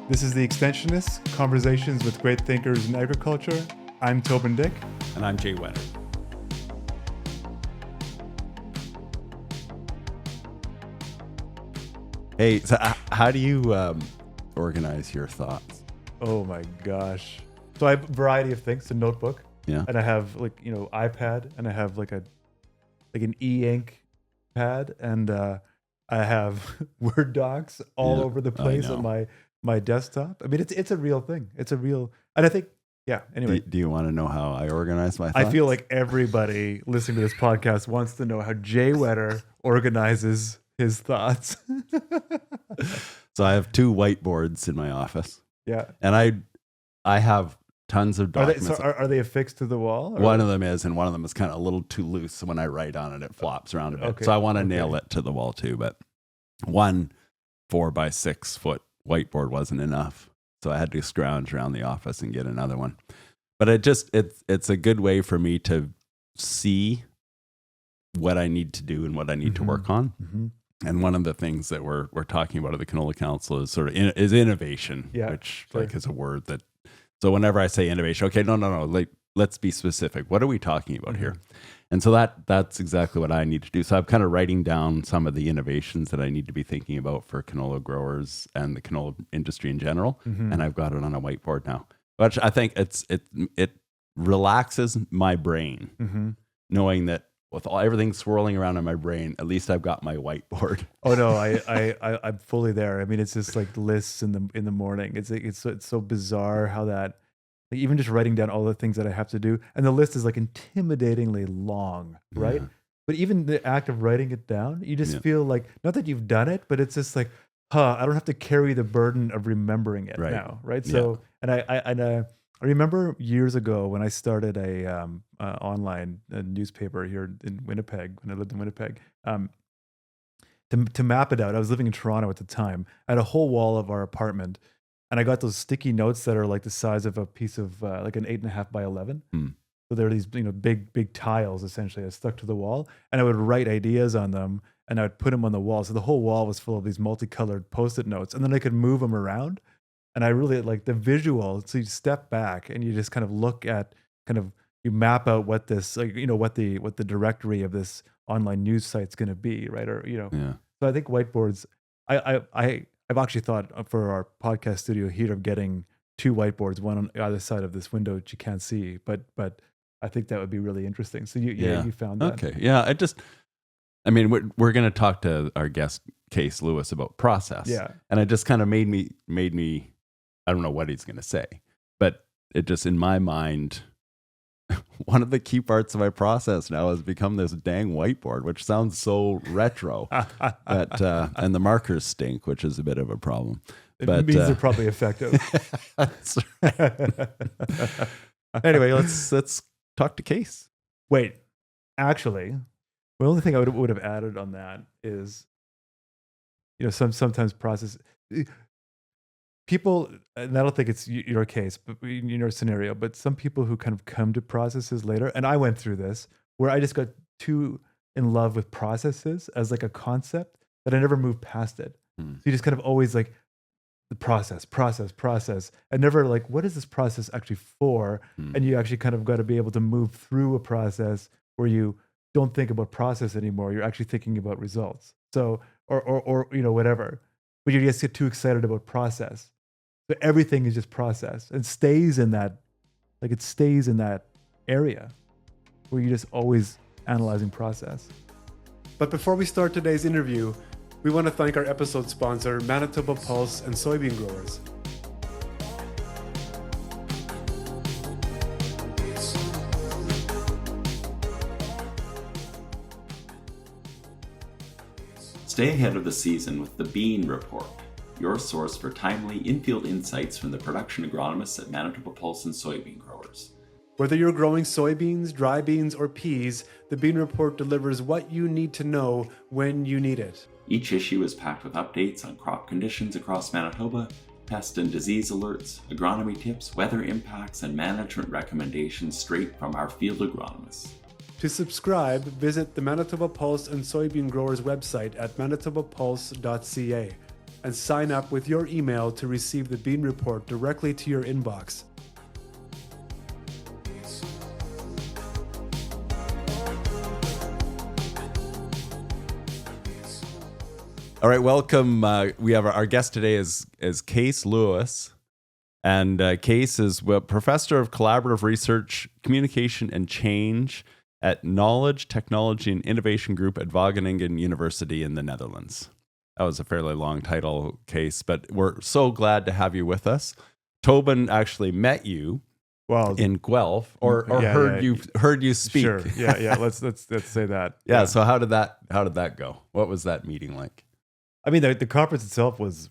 This is the Extensionists, Conversations with Great Thinkers in Agriculture. I'm Toban Dyck. And I'm Whetter. Hey, so how do you organize your thoughts? Oh my gosh. So I have a variety of things, a notebook. Yeah. And I have iPad, and I have an e-ink pad, and I have Word docs all over the place on my desktop. I mean, it's a real thing. And I think, anyway. Do you want to know how I organize my thoughts? I feel like everybody listening to this podcast wants to know how Whetter organizes his thoughts. So I have two whiteboards in my office. Yeah. And I have tons of documents. Are they affixed to the wall? Or? One of them is, and one of them is kind of a little too loose. So when I write on it, it flops around a bit. Okay. So I want to nail it to the wall too. But one 4x6 foot whiteboard wasn't enough. So I had to scrounge around the office and get another one. But it's a good way for me to see what I need to do and what I need to work on. Mm-hmm. And one of the things that we're talking about at the Canola Council is is innovation, which is a word that. So whenever I say innovation, okay, no, let's be specific. What are we talking about here? And so that's exactly what I need to do. So I'm kind of writing down some of the innovations that I need to be thinking about for canola growers and the canola industry in general. Mm-hmm. And I've got it on a whiteboard now, which I think it relaxes my brain, knowing that with everything swirling around in my brain, at least I've got my whiteboard. Oh no, I'm fully there. I mean, it's just like lists in the morning. It's so bizarre how that, like, even just writing down all the things that I have to do, and the list is like intimidatingly long, right? Yeah. But even the act of writing it down, you just feel like, not that you've done it, but it's just like, I don't have to carry the burden of remembering it now, right? So, and I remember years ago when I started a online newspaper here in Winnipeg, when I lived in Winnipeg, to map it out. I was living in Toronto at the time. I had a whole wall of our apartment, and I got those sticky notes that are like the size of a piece of like an 8.5 by 11. So there are these big tiles essentially that stuck to the wall, and I would write ideas on them, and I would put them on the wall. So the whole wall was full of these multicolored Post-it notes, and then I could move them around. And I really like the visual. So you step back and you just kind of look at, you map out what this, what the directory of this online news site's going to be, right? Or, So I think whiteboards, I've actually thought for our podcast studio here of getting two whiteboards, one on either side of this window that you can't see, but I think that would be really interesting. So you found that. Okay. Yeah. We're going to talk to our guest Cees Leeuwis about process. Yeah. And it just kind of made me, I don't know what he's going to say, but it just, in my mind, one of the key parts of my process now has become this dang whiteboard, which sounds so retro. And the markers stink, which is a bit of a problem. It means they're probably effective. That's right. Anyway, let's talk to Cees. Wait, actually, the only thing I would have added on that is, sometimes process. People, and I don't think it's your case, but in your scenario, but some people who kind of come to processes later, and I went through this, where I just got too in love with processes as like a concept that I never moved past it. So you just kind of always like the process, and never like, what is this process actually for? And you actually kind of got to be able to move through a process where you don't think about process anymore. You're actually thinking about results. So, or whatever, but you just get too excited about process. So everything is just process and stays in that area where you're just always analyzing process. But before we start today's interview, we want to thank our episode sponsor, Manitoba Pulse and Soybean Growers. Stay ahead of the season with the Bean Report, your source for timely in-field insights from the production agronomists at Manitoba Pulse and Soybean Growers. Whether you're growing soybeans, dry beans, or peas, the Bean Report delivers what you need to know when you need it. Each issue is packed with updates on crop conditions across Manitoba, pest and disease alerts, agronomy tips, weather impacts, and management recommendations straight from our field agronomists. To subscribe, visit the Manitoba Pulse and Soybean Growers website at manitobapulse.ca. and sign up with your email to receive the Bean Report directly to your inbox. All right, welcome. We have our guest today is Cees Leeuwis, and Cees is professor of collaborative research, communication, and change at Knowledge, Technology, and Innovation Group at Wageningen University in the Netherlands. That was a fairly long title, Cees, but we're so glad to have you with us. Toban actually met you in Guelph, or heard you speak. Sure, yeah. Let's say that. Yeah. So how did that go? What was that meeting like? I mean, the conference itself was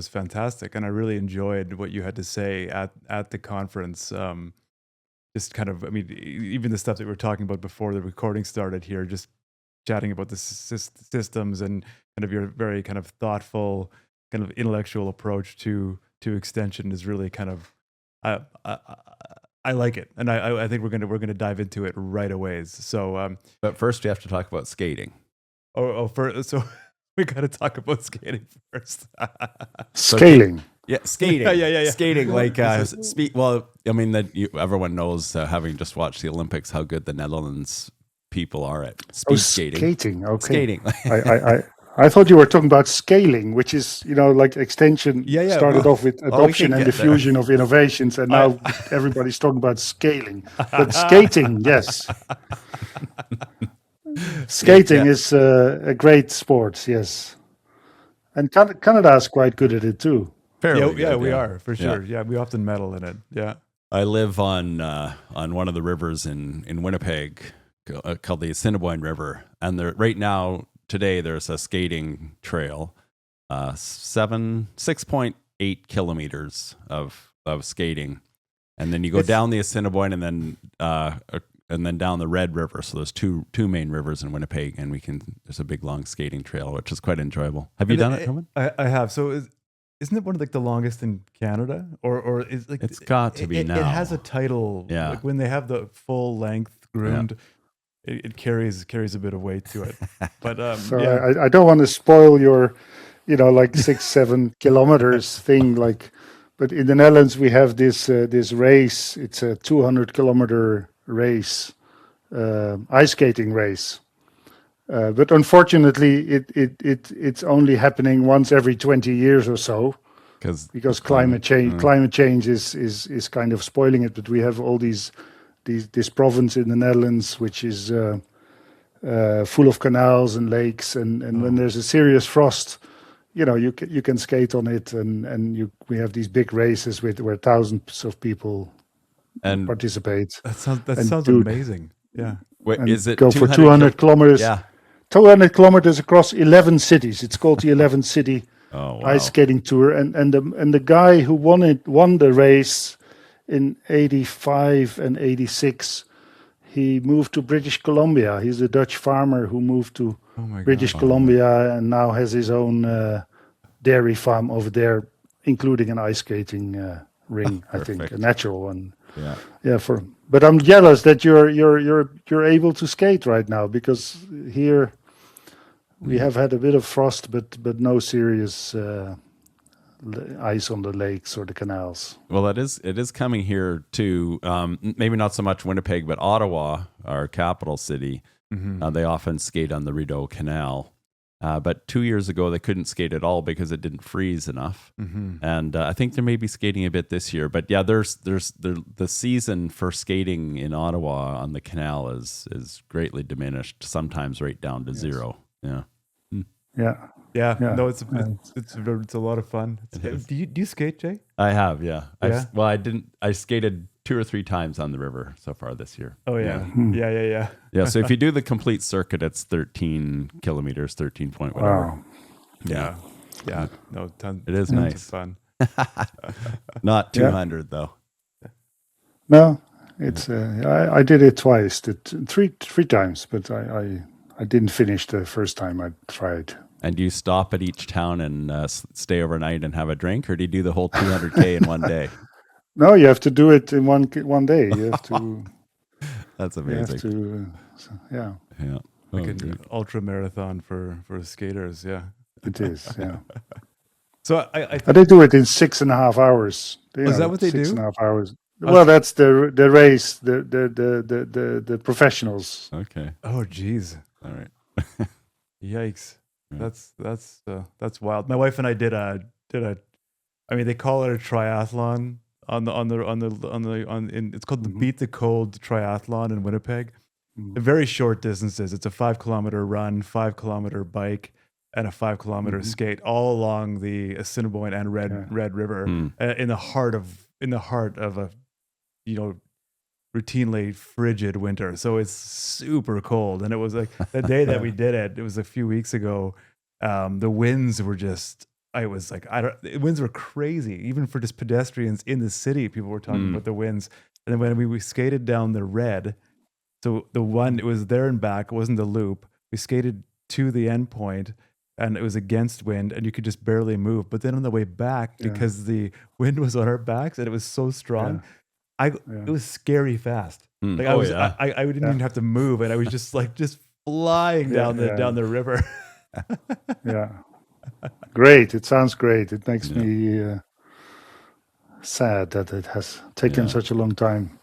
fantastic, and I really enjoyed what you had to say at the conference. Just kind of, I mean, even the stuff that we were talking about before the recording started here, just chatting about the systems and kind of your very kind of thoughtful, kind of intellectual approach to extension is really kind of, I like it, and I think we're gonna dive into it right away. So, but first we have to talk about skating. So we got to talk about skating first. Scaling. Yeah, skating. Yeah. Skating, like well, I mean that everyone knows, having just watched the Olympics, how good the Netherlands people are at speed skating. Skating, okay. Skating. I thought you were talking about scaling, which is, like extension started off with adoption and diffusion of innovations, and now everybody's talking about scaling. But skating, yes. Skating is a great sport, yes. And Canada is quite good at it too. We are, for sure. Yeah, we often medal in it. Yeah. I live on one of the rivers in Winnipeg called the Assiniboine River, and right now today there's a skating trail, 6.8 kilometers of skating, and then you go down the Assiniboine and then down the Red River. So there's two main rivers in Winnipeg, and there's a big long skating trail, which is quite enjoyable. Have you done it, Toban? I have. So isn't it one of the longest in Canada, or is like it's got to be now? It has a title. Yeah. Like when they have the full length groomed, it carries a bit of weight to it. But I don't want to spoil your, 6-7 kilometers thing. But in the Netherlands we have this race. It's a 200-kilometer race, ice skating race. But unfortunately, it's only happening once every 20 years or so, because climate change is kind of spoiling it. But we have all this province in the Netherlands which is full of canals and lakes, and when there's a serious frost, you can skate on it, and we have these big races where thousands of people participate. That sounds amazing. Yeah. Wait, is it go for 200 kilometers? Yeah. 200 kilometers across 11 cities. It's called the 11 City Ice Skating Tour. And the guy who won the race in 85 and 86, he moved to British Columbia. He's a Dutch farmer who moved to British Columbia and now has his own dairy farm over there, including an ice skating ring, I think, a natural one. But I'm jealous that you're able to skate right now, because here we have had a bit of frost, but no serious ice on the lakes or the canals. Well, it is coming here too. Maybe not so much Winnipeg, but Ottawa, our capital city. Mm-hmm. They often skate on the Rideau Canal. But 2 years ago, they couldn't skate at all because it didn't freeze enough. Mm-hmm. And I think they may be skating a bit this year. But yeah, there's the season for skating in Ottawa on the canal is greatly diminished, sometimes right down to zero. Yeah. Yeah. No, it's a lot of fun. Do you skate, Jay? I have, yeah. I didn't. I skated 2 or 3 times on the river so far this year. Oh yeah. Yeah. So if you do the complete circuit, it's 13 kilometers, 13 point whatever. Wow. Yeah. No, it is nice. Fun. Not 200 though. No, it's. I did it twice, three times, but I didn't finish the first time I tried. And do you stop at each town and stay overnight and have a drink, or do you do the whole 200K in one day? No, you have to do it in one day. You have to. That's amazing. You have to, Like an ultra marathon for skaters. Yeah, it is. Yeah. So I And they do it in 6.5 hours. Is that what they do? 6.5 hours. Well, that's the race, the professionals. Okay. oh geez, All right. yikes! Yeah. That's wild. My wife and I did a. I mean, they call it a triathlon it's called the Beat the Cold Triathlon in Winnipeg. Very short distances. It's a 5-kilometer run, 5-kilometer bike, and a 5-kilometer skate, all along the Assiniboine and Red River, in the heart of a routinely frigid winter. So it's super cold, and it was like the day that we did it. It was a few weeks ago. The winds were just. I was like, the winds were crazy, even for just pedestrians in the city. People were talking about the winds. And then when we skated down the Red, so the one, it was there and back, it wasn't the loop. We skated to the end point, and it was against wind, and you could just barely move. But then on the way back, because the wind was on our backs and it was so strong, it was scary fast. Like I didn't even have to move, and I was just flying down the river. Yeah. Great. It sounds great. It makes me sad that it has taken such a long time.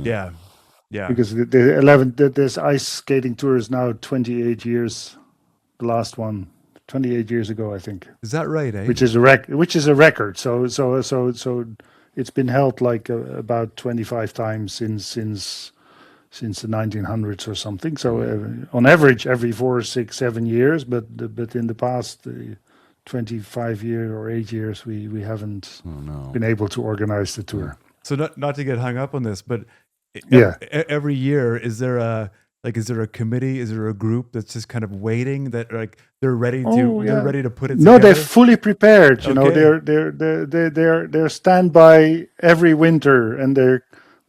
Yeah. Because this ice skating tour is now 28 years. The last one, 28 years ago, I think. Is that right? Eh? Which is a record. So it's been held like about 25 times since the 1900s or something. So on average, every 4, 6, 7 years. But in the past 25 years or 8 years, we haven't been able to organize the tour. So not to get hung up on this, but every year, is there a committee? Is there a group that's just kind of waiting that like they're ready to put it together? No, they're fully prepared. You know, they're standby every winter, and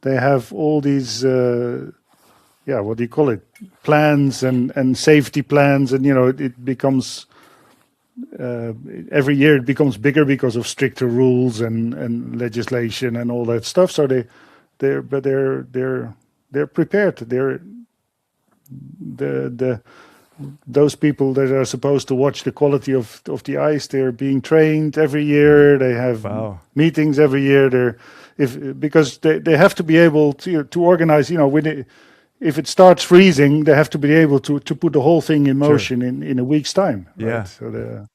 they have all these what do you call it, plans and safety plans, and it becomes every year it becomes bigger because of stricter rules and legislation and all that stuff. So they're prepared. Those people that are supposed to watch the quality of the ice, they're being trained every year. They have meetings every year. Because they have to be able to organize. If it starts freezing, they have to be able to put the whole thing in motion in a week's time. Right? Yeah. So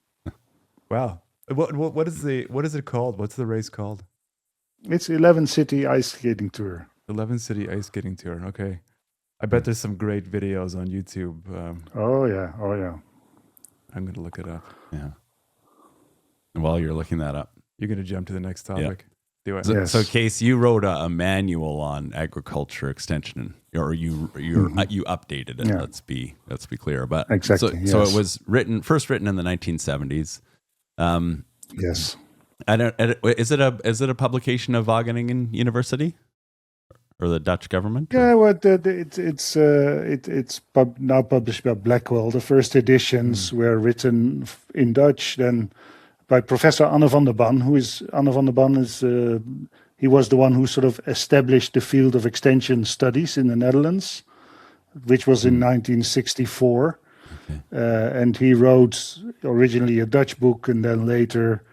wow. What is it called? What's the race called? It's 11 City Ice Skating Tour. 11 City Ice Skating Tour. Okay. I bet there's some great videos on YouTube. Oh yeah. I'm going to look it up. Yeah. And while you're looking that up, you're going to jump to the next topic. Do it. So Cees, you wrote a manual on agriculture extension, or you updated it. Yeah. Let's be clear. But exactly. So it was first written in the 1970s. Yes. Is it a publication of Wageningen University or the Dutch government? Yeah, well, it's now published by Blackwell. The first editions were written in Dutch, then by Professor Anne van der Ban. He was the one who sort of established the field of extension studies in the Netherlands, which was in 1964. Okay. And he wrote originally a Dutch book, and then later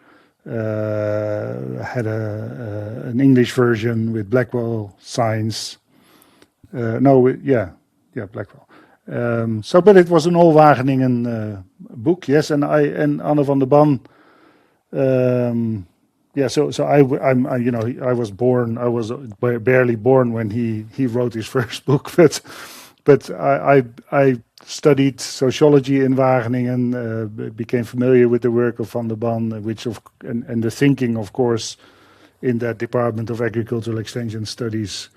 had an English version with Blackwell Science. Blackwell. But it was an all Wageningen book, yes. And Anne van der Ban. I was born. I was barely born when he wrote his first book, but I studied sociology in Wageningen, became familiar with the work of Van der Ban, and the thinking, of course, in that Department of Agricultural Extension Studies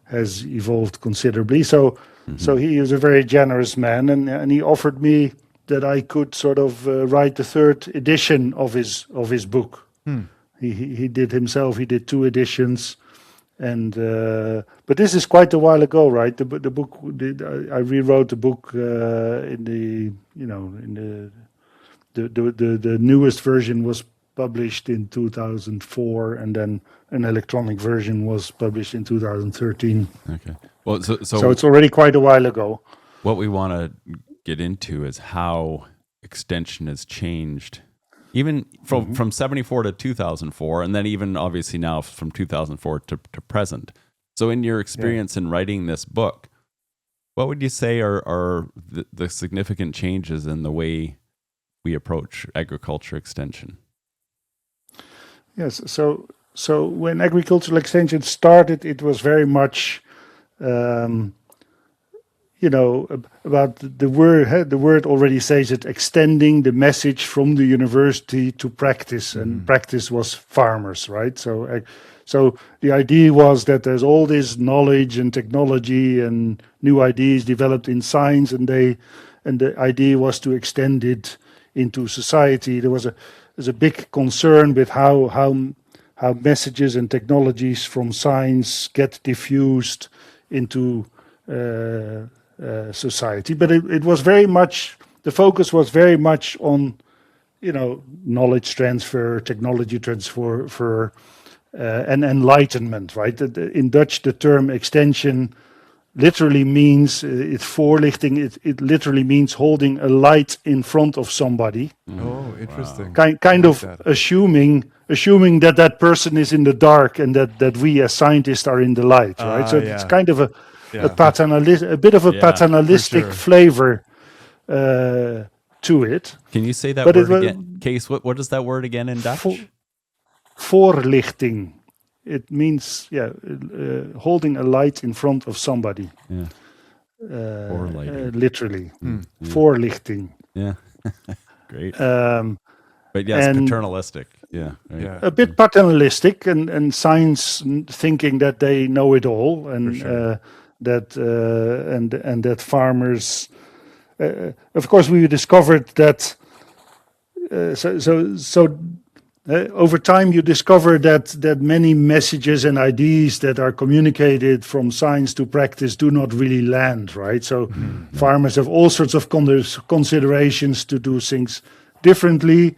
has evolved considerably. So he is a very generous man, and he offered me that I could sort of write the third edition of his book. He did himself. He did 2 editions, and but this is quite a while ago, right? The book I rewrote the book in the newest version was published in 2004, and then an electronic version was published in 2013. Okay. Well, so it's already quite a while ago. What we want to get into is how extension has changed Even from 74 to 2004, and then even obviously now from 2004 to present. So in your experience in writing this book, what would you say are the significant changes in the way we approach agriculture extension? Yes. So when agricultural extension started, it was very much, about the word. The word already says it, extending the message from the university to practice, and practice was farmers, right? So the idea was that there's all this knowledge and technology and new ideas developed in science, and the idea was to extend it into society. There's a big concern with how messages and technologies from science get diffused into society. But it was very much, the focus was very much on, knowledge transfer, technology transfer, and enlightenment, right? In Dutch, the term extension literally means, it's voorlichting, it literally means holding a light in front of somebody. Oh, interesting. Kind of assuming that person is in the dark and that we as scientists are in the light, right? So it's kind of a bit of a paternalistic flavor to it. Can you say that word again? Cees, what is that word again in Dutch? Voorlichting. It means holding a light in front of somebody. Yeah. Literally. Voorlichting. Yeah. Great. But yes, paternalistic. Yeah. Right. Yeah. A bit paternalistic and science thinking that they know it all, and that farmers. Of course, we discovered that. Over time, you discover that many messages and ideas that are communicated from science to practice do not really land, right? So farmers have all sorts of considerations to do things differently.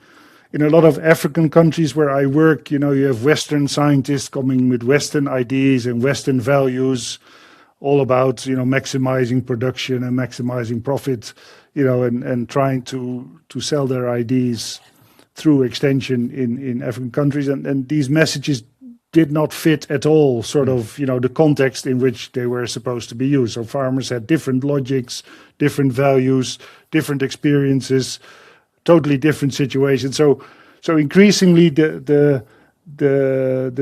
In a lot of African countries where I work, you have Western scientists coming with Western ideas and Western values, all about, maximizing production and maximizing profit, and trying to sell their ideas through extension in African countries, and these messages did not fit at all sort of the context in which they were supposed to be used. So farmers had different logics, different values, different experiences, totally different situations. So increasingly the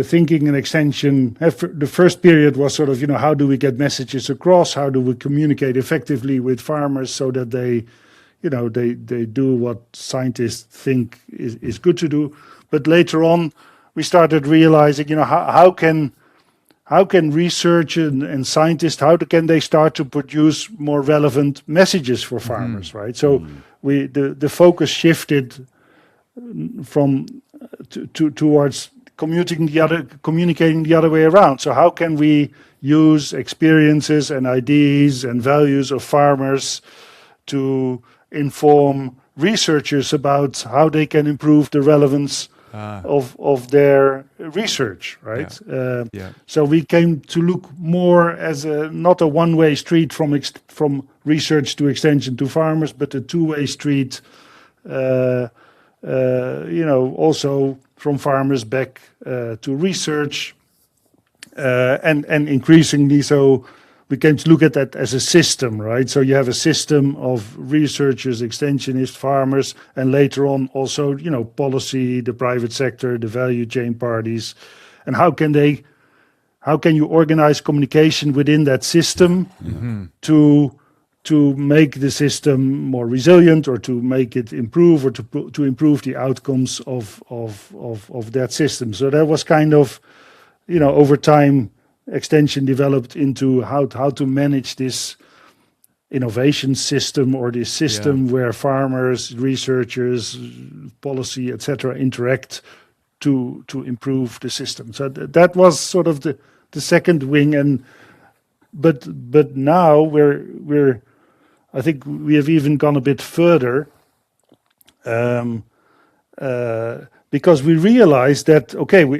thinking and extension, the first period was sort of how do we get messages across, how do we communicate effectively with farmers so that they do what scientists think is good to do. But later on, we started realizing, how can research and scientists, how can they start to produce more relevant messages for farmers, right? So the focus shifted towards communicating the other way around. So how can we use experiences and ideas and values of farmers to inform researchers about how they can improve the relevance of their research, right? So we came to look more as not a one-way street from research to extension to farmers, but a two-way street, also from farmers back to research, and increasingly so. We came to look at that as a system, right? So you have a system of researchers, extensionists, farmers, and later on also, policy, the private sector, the value chain parties, and how can you organize communication within that system to make the system more resilient, or to make it improve, or to improve the outcomes of that system. So that was kind of, over time, extension developed into how to manage this innovation system, or this system where farmers, researchers, policy, etc., interact to improve the system. So that was sort of the second wing, but now we're I think we have even gone a bit further, because we realized that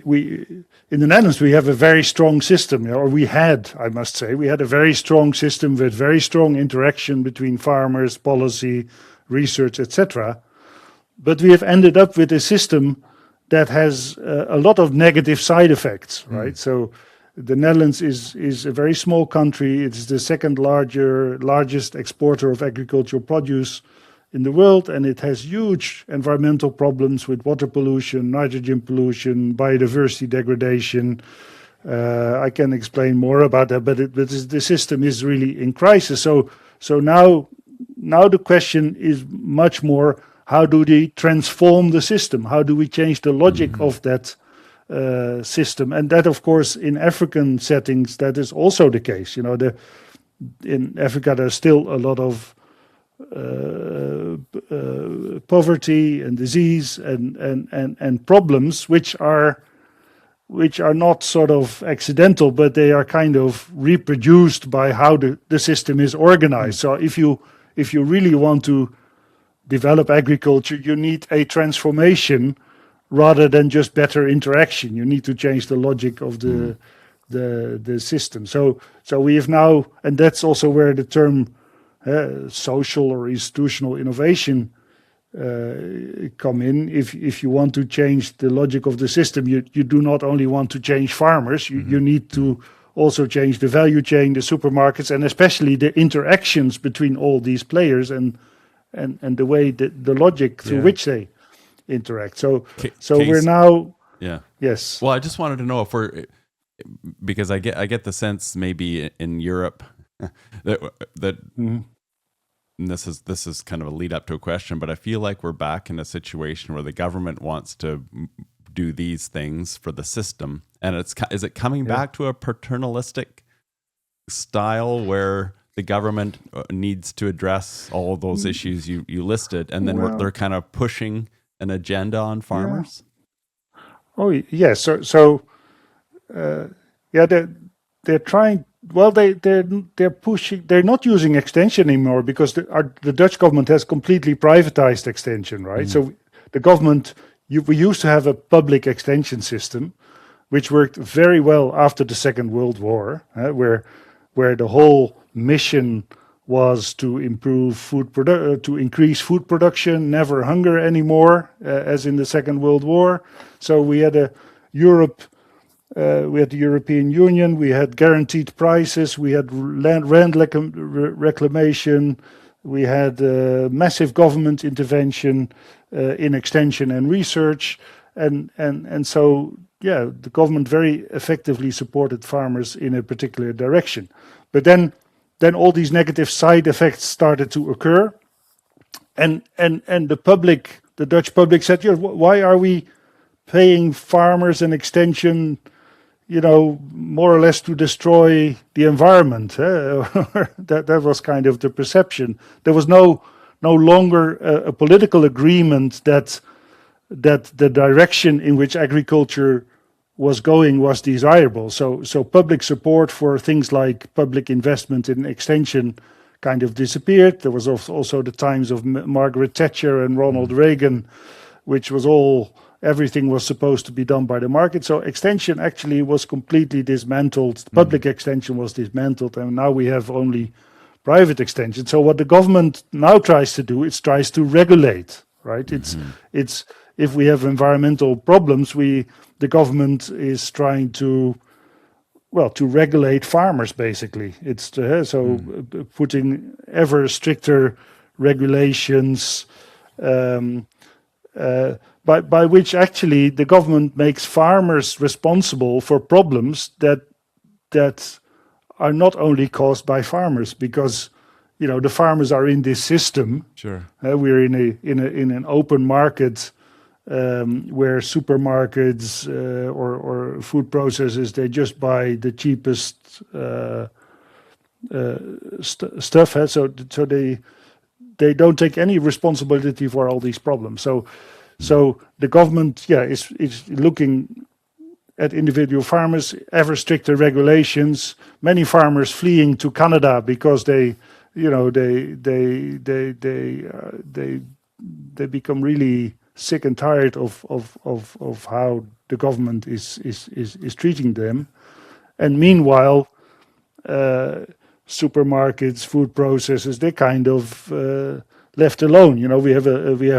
we in the Netherlands, we have a very strong system, or we had, I must say, we had a very strong system with very strong interaction between farmers, policy, research, etc. but we have ended up with a system that has a lot of negative side effects, right? So the Netherlands is a very small country. It's the second largest exporter of agricultural produce in the world, and it has huge environmental problems with water pollution, nitrogen pollution, biodiversity degradation. I can explain more about that, but the system is really in crisis. So now the question is much more: how do they transform the system? How do we change the logic of that system? And that, of course, in African settings, that is also the case. In Africa, there's still a lot of poverty and disease and problems which are not sort of accidental, but they are kind of reproduced by how the system is organized. So if you really want to develop agriculture, you need a transformation rather than just better interaction. You need to change the logic of the system. So we have now, and that's also where the term social or institutional innovation come in. If you want to change the logic of the system, you do not only want to change farmers, you need to also change the value chain, the supermarkets, and especially the interactions between all these players and the way the logic through which they interact. So we're now yes. Well, I just wanted to know if because I get the sense maybe in Europe that and this is kind of a lead up to a question, but I feel like we're back in a situation where the government wants to do these things for the system, and is it coming back to a paternalistic style where the government needs to address all of those issues you listed, and then they're kind of pushing an agenda on farmers? Oh yes, they're trying. Well, they're pushing. They're not using extension anymore because the Dutch government has completely privatized extension, right? So the government, we used to have a public extension system, which worked very well after the Second World War, where the whole mission was to improve to increase food production, never hunger anymore, as in the Second World War. So we had we had the European Union, we had guaranteed prices, we had land reclamation, we had massive government intervention in extension and research, and so the government very effectively supported farmers in a particular direction. But then all these negative side effects started to occur, and the Dutch public said, why are we paying farmers an extension, more or less to destroy the environment? That was kind of the perception. There was no longer a political agreement that the direction in which agriculture was going was desirable. So public support for things like public investment in extension kind of disappeared. There was also the times of Margaret Thatcher and Ronald Reagan, which was everything was supposed to be done by the market. So extension actually was completely dismantled. Public extension was dismantled, and now we have only private extension. So what the government now tries to do, it tries to regulate, right? It's if we have environmental problems, the government is trying to regulate farmers, basically. It's putting ever stricter regulations, by which actually the government makes farmers responsible for problems that are not only caused by farmers, because the farmers are in this system. Sure, we're in an open market where supermarkets or food processors, they just buy the cheapest stuff. So they don't take any responsibility for all these problems. So the government, is looking at individual farmers, ever stricter regulations. Many farmers fleeing to Canada because they become really sick and tired of how the government is treating them. And meanwhile, supermarkets, food processors, they kind of left alone. We have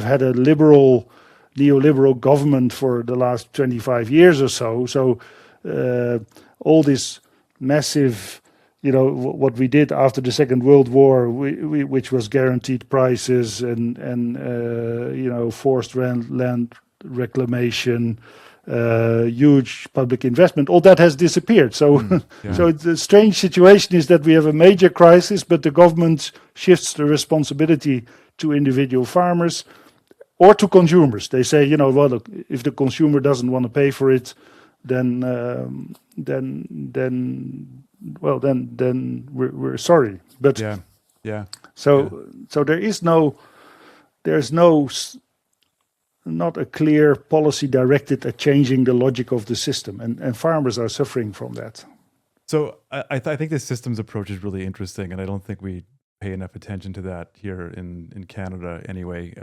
had a neoliberal government for the last 25 years or so. So all this massive, what we did after the Second World War, which was guaranteed prices and forced land reclamation, huge public investment, all that has disappeared. So, so the strange situation is that we have a major crisis, but the government shifts the responsibility to individual farmers or to consumers. They say, well, look, if the consumer doesn't want to pay for it, then we're sorry. But so there's not a clear policy directed at changing the logic of the system, and farmers are suffering from that. So I think the systems approach is really interesting, and I don't think we pay enough attention to that here in Canada anyway.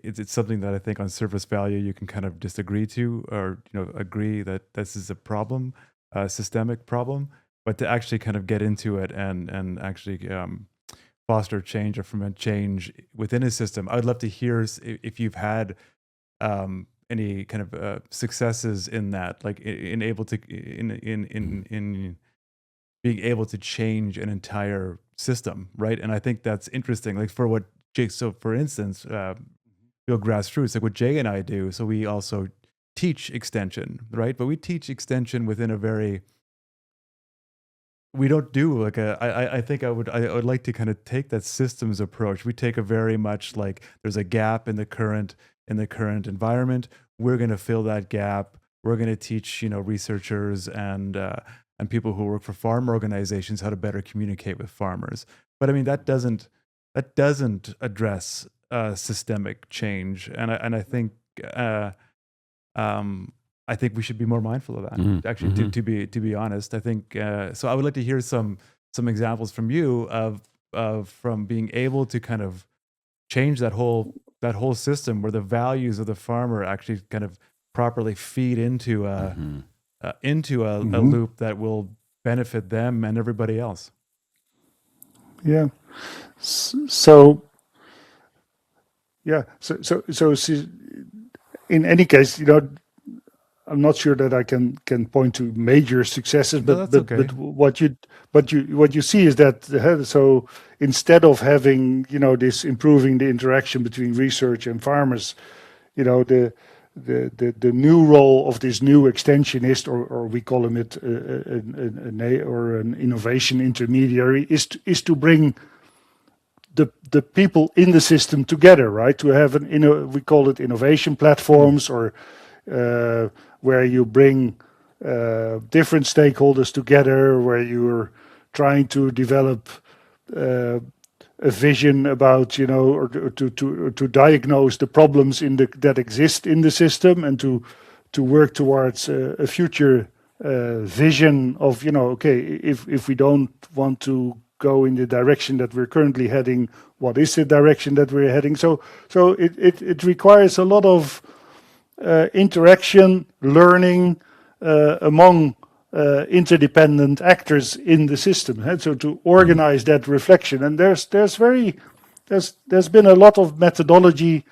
It's something that I think on surface value you can kind of disagree to, or agree that this is a problem, a systemic problem, but to actually kind of get into it and actually foster change or foment change within a system. I would love to hear if you've had any kind of successes in that, like in being able to change an entire system, right? And I think that's interesting. Like for what Jay, so for instance, Build Grassroots, like what Jay and I do. So we also teach extension, right? But we teach extension within a very, we don't do like I think I would like to kind of take that systems approach. We take a very much like there's a gap in the current environment. We're going to fill that gap. We're going to teach researchers and people who work for farm organizations how to better communicate with farmers. But I mean that doesn't address systemic change, and I think I think we should be more mindful of that. Actually, to be honest, I think so. I would like to hear some examples from you of from being able to kind of change that whole system where the values of the farmer actually kind of properly feed into a loop that will benefit them and everybody else. Yeah. So in any case, I'm not sure that I can point to major successes, but okay. but what you see is that so instead of having this improving the interaction between research and farmers, the new role of this new extensionist, or we call him an innovation intermediary, is to bring the people in the system together, right? To have we call it innovation platforms, or where you bring different stakeholders together, where you're trying to develop a vision about, or to diagnose the problems that exist in the system, and to work towards a future vision of, okay, if we don't want to go in the direction that we're currently heading, what is the direction that we're heading? So it requires a lot of interaction, learning among interdependent actors in the system. So to organize that reflection, and there's been a lot of methodology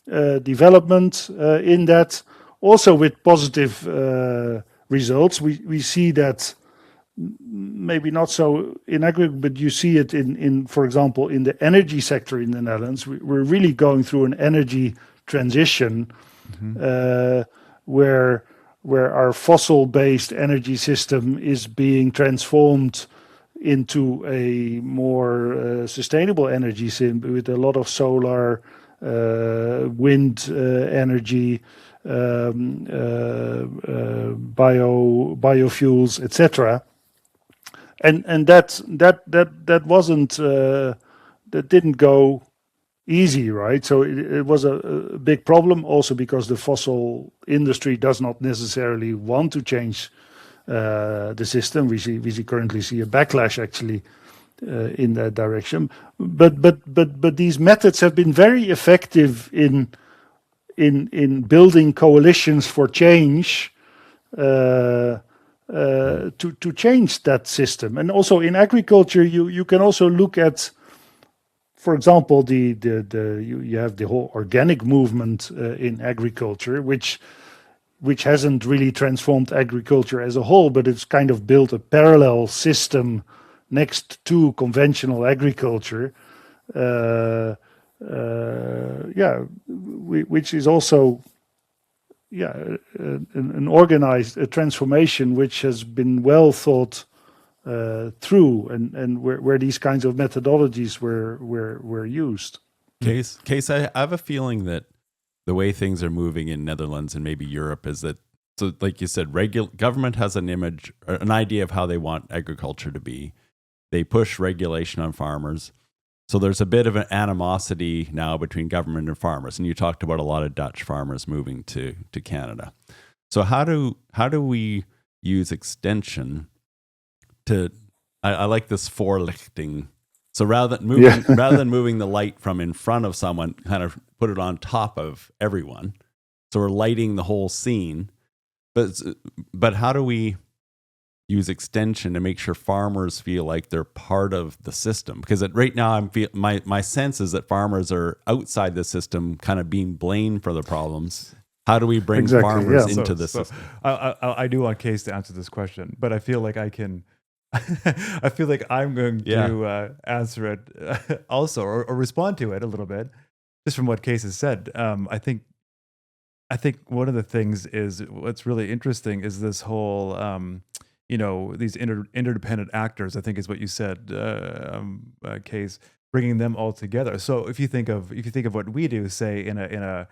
development in that, also with positive results. We see that. Maybe not so in aggregate, but you see it in for example, in the energy sector in the Netherlands. We're really going through an energy transition where our fossil-based energy system is being transformed into a more sustainable energy system with a lot of solar, wind energy, biofuels, etc. And that wasn't that didn't go easy, right? So it was a big problem, also because the fossil industry does not necessarily want to change the system. We currently see a backlash actually in that direction. But these methods have been very effective in building coalitions for change. To change that system. And also in agriculture, you can also look at for example, you have the whole organic movement in agriculture, which hasn't really transformed agriculture as a whole, but it's kind of built a parallel system next to conventional agriculture. Which is also an organized transformation which has been well thought through, and where these kinds of methodologies were used. Cees, I have a feeling that the way things are moving in Netherlands and maybe Europe is that, so like you said, government has an image, or an idea of how they want agriculture to be. They push regulation on farmers. So there's a bit of an animosity now between government and farmers. And you talked about a lot of Dutch farmers moving to Canada. So how do we use extension to, I like this voorlichting. So rather than moving the light from in front of someone, kind of put it on top of everyone. So we're lighting the whole scene. But how do we use extension to make sure farmers feel like they're part of the system? Because right now, my sense is that farmers are outside the system, kind of being blamed for the problems. How do we bring farmers into the system? I do want Cees to answer this question, but I feel like I can. I feel like I'm going to answer it also, or respond to it a little bit, just from what Cees has said. I think one of the things is what's really interesting is this whole. These interdependent actors, I think is what you said, Cees, bringing them all together. So if you think of what we do, say in an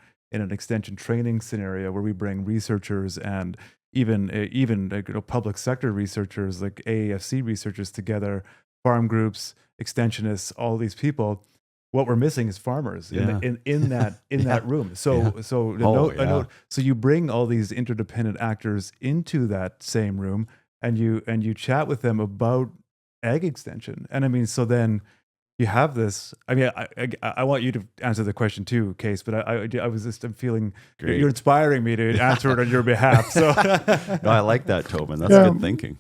extension training scenario where we bring researchers and even public sector researchers like AAFC researchers together, farm groups, extensionists, all these people. What we're missing is farmers in that room. So you bring all these interdependent actors into that same room. And you chat with them about ag extension, and I mean, so then you have this. I mean, I want you to answer the question too, Cees, but I was just feeling you're inspiring me to answer it on your behalf. So no, I like that, Toban. That's good thinking.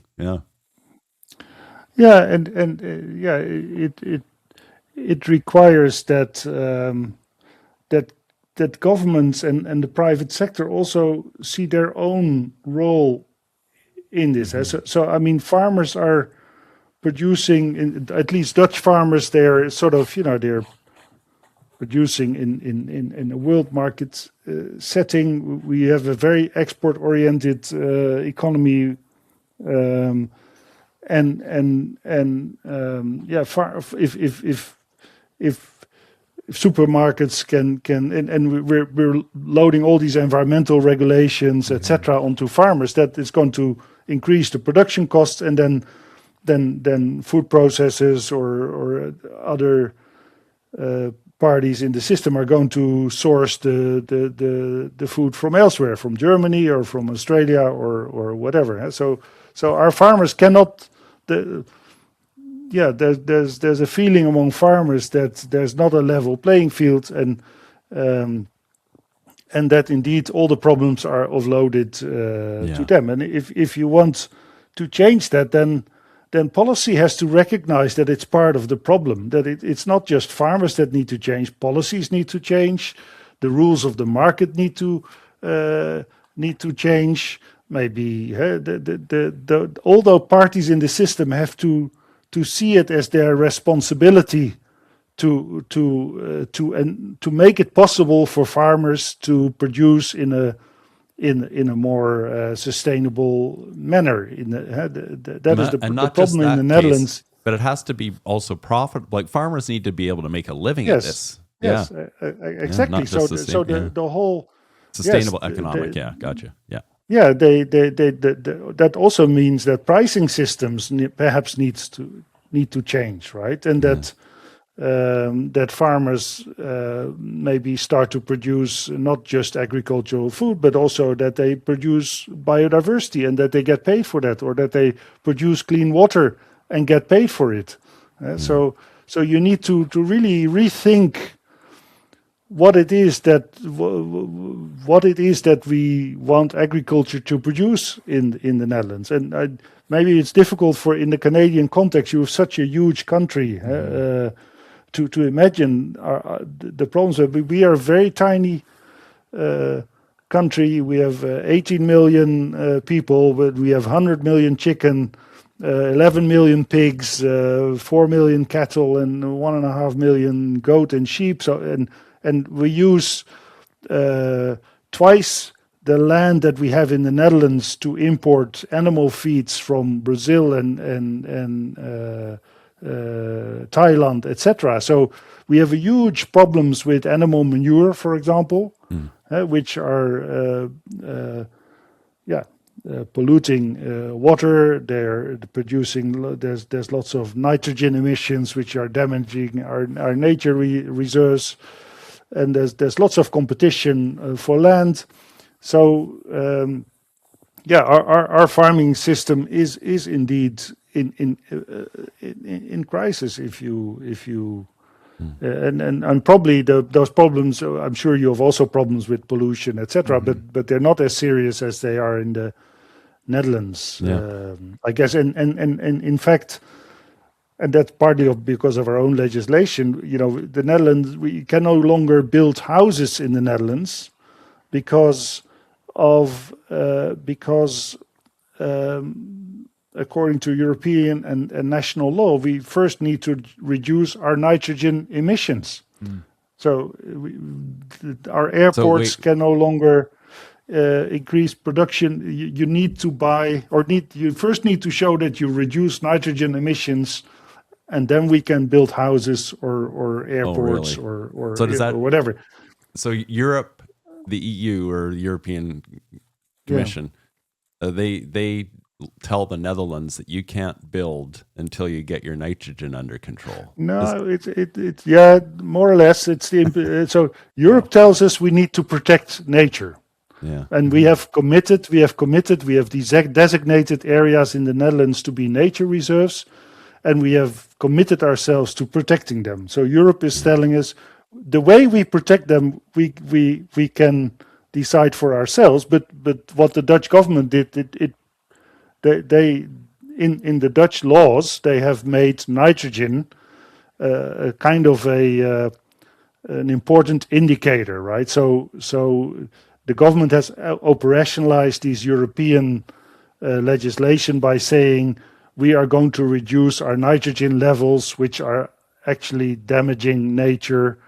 It requires that that governments and the private sector also see their own role in this. So I mean, farmers are producing, at least Dutch farmers, they're sort of, they're producing in a world market setting. We have a very export-oriented economy, if supermarkets can and we're loading all these environmental regulations, etc., onto farmers, that is going to increase the production costs, and then food processors or other parties in the system are going to source the food from elsewhere, from Germany or from Australia or whatever. So our farmers cannot. There's a feeling among farmers that there's not a level playing field, and that indeed all the problems are offloaded to them. And if you want to change that, then policy has to recognize that it's part of the problem. That it's not just farmers that need to change. Policies need to change. The rules of the market need to change. Maybe all the parties in the system have to see it as their responsibility to make it possible for farmers to produce in a more sustainable manner. That is the problem in the Netherlands. But it has to be also profitable. Like, farmers need to be able to make a living at this. Yes, exactly. So the whole sustainable economic. Gotcha. Yeah, that also means that pricing systems perhaps need to change, right? And that farmers maybe start to produce not just agricultural food, but also that they produce biodiversity and that they get paid for that, or that they produce clean water and get paid for it. So you need to really rethink what it is that we want agriculture to produce in the Netherlands. And maybe it's difficult in the Canadian context. You have such a huge country, to imagine the problems. We are a very tiny country. We have 18 million people, but we have 100 million chicken, 11 million pigs, 4 million cattle, and 1.5 million goat and sheep. So and we use twice the land that we have in the Netherlands to import animal feeds from Brazil and Thailand, etc. So we have a huge problems with animal manure, for example, which are polluting water. They're producing. There's lots of nitrogen emissions which are damaging our nature reserves, and there's lots of competition for land. So our farming system is indeed in crisis. If you and probably those problems. I'm sure you have also problems with pollution, etc. But they're not as serious as they are in the Netherlands, I guess. And in fact, and that's partly because of our own legislation. The Netherlands, we can no longer build houses in the Netherlands because according to European and national law, we first need to reduce our nitrogen emissions. So our airports can no longer increase production. You need to buy, you first need to show that you reduce nitrogen emissions, and then we can build houses or airports or whatever. So Europe, the EU or European Commission, they tell the Netherlands that you can't build until you get your nitrogen under control. No, it's more or less. It's so Europe tells us we need to protect nature. Yeah. And we have committed. We have designated areas in the Netherlands to be nature reserves, and we have committed ourselves to protecting them. So Europe is telling us the way we protect them, we can decide for ourselves. But what the Dutch government did, they in the Dutch laws, they have made nitrogen a kind of an important indicator, right? So the government has operationalized these European legislation by saying we are going to reduce our nitrogen levels, which are actually damaging nature,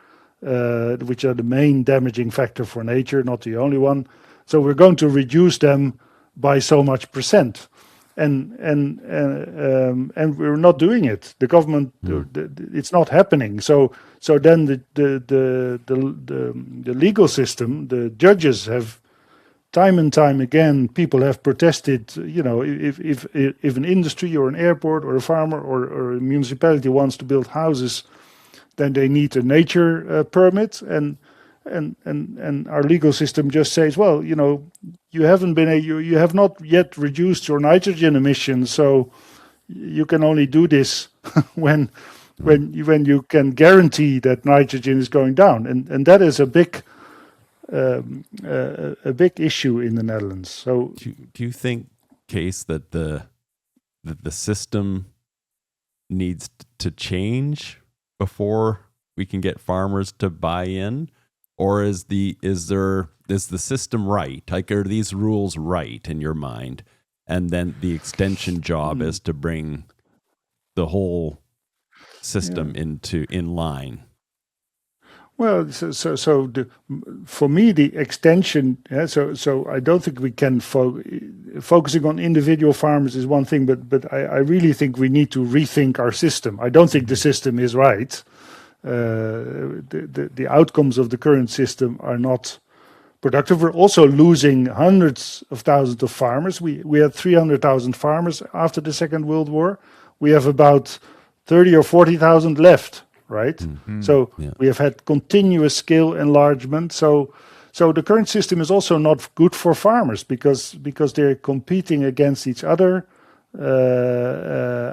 which are the main damaging factor for nature, not the only one. So we're going to reduce them by so much %. And we're not doing it. The government, it's not happening. So then the legal system, the judges have time and time again, people have protested. If an industry or an airport or a farmer or a municipality wants to build houses, then they need a nature permit. And our legal system just says, well, you have not yet reduced your nitrogen emissions, so you can only do this when you can guarantee that nitrogen is going down, and that is a big issue in the Netherlands. So, do you think, Cees, that the system needs to change before we can get farmers to buy in? Or is the system right? Like, are these rules right in your mind? And then the extension job is to bring the whole system in line. Well, for me, the extension. So I don't think we can focusing on individual farmers is one thing, but I really think we need to rethink our system. I don't think the system is right. The outcomes of the current system are not productive. We're also losing hundreds of thousands of farmers. We had 300,000 farmers after the Second World War. We have about 30 or 40,000 left, right? So we have had continuous scale enlargement. So the current system is also not good for farmers because they're competing against each other.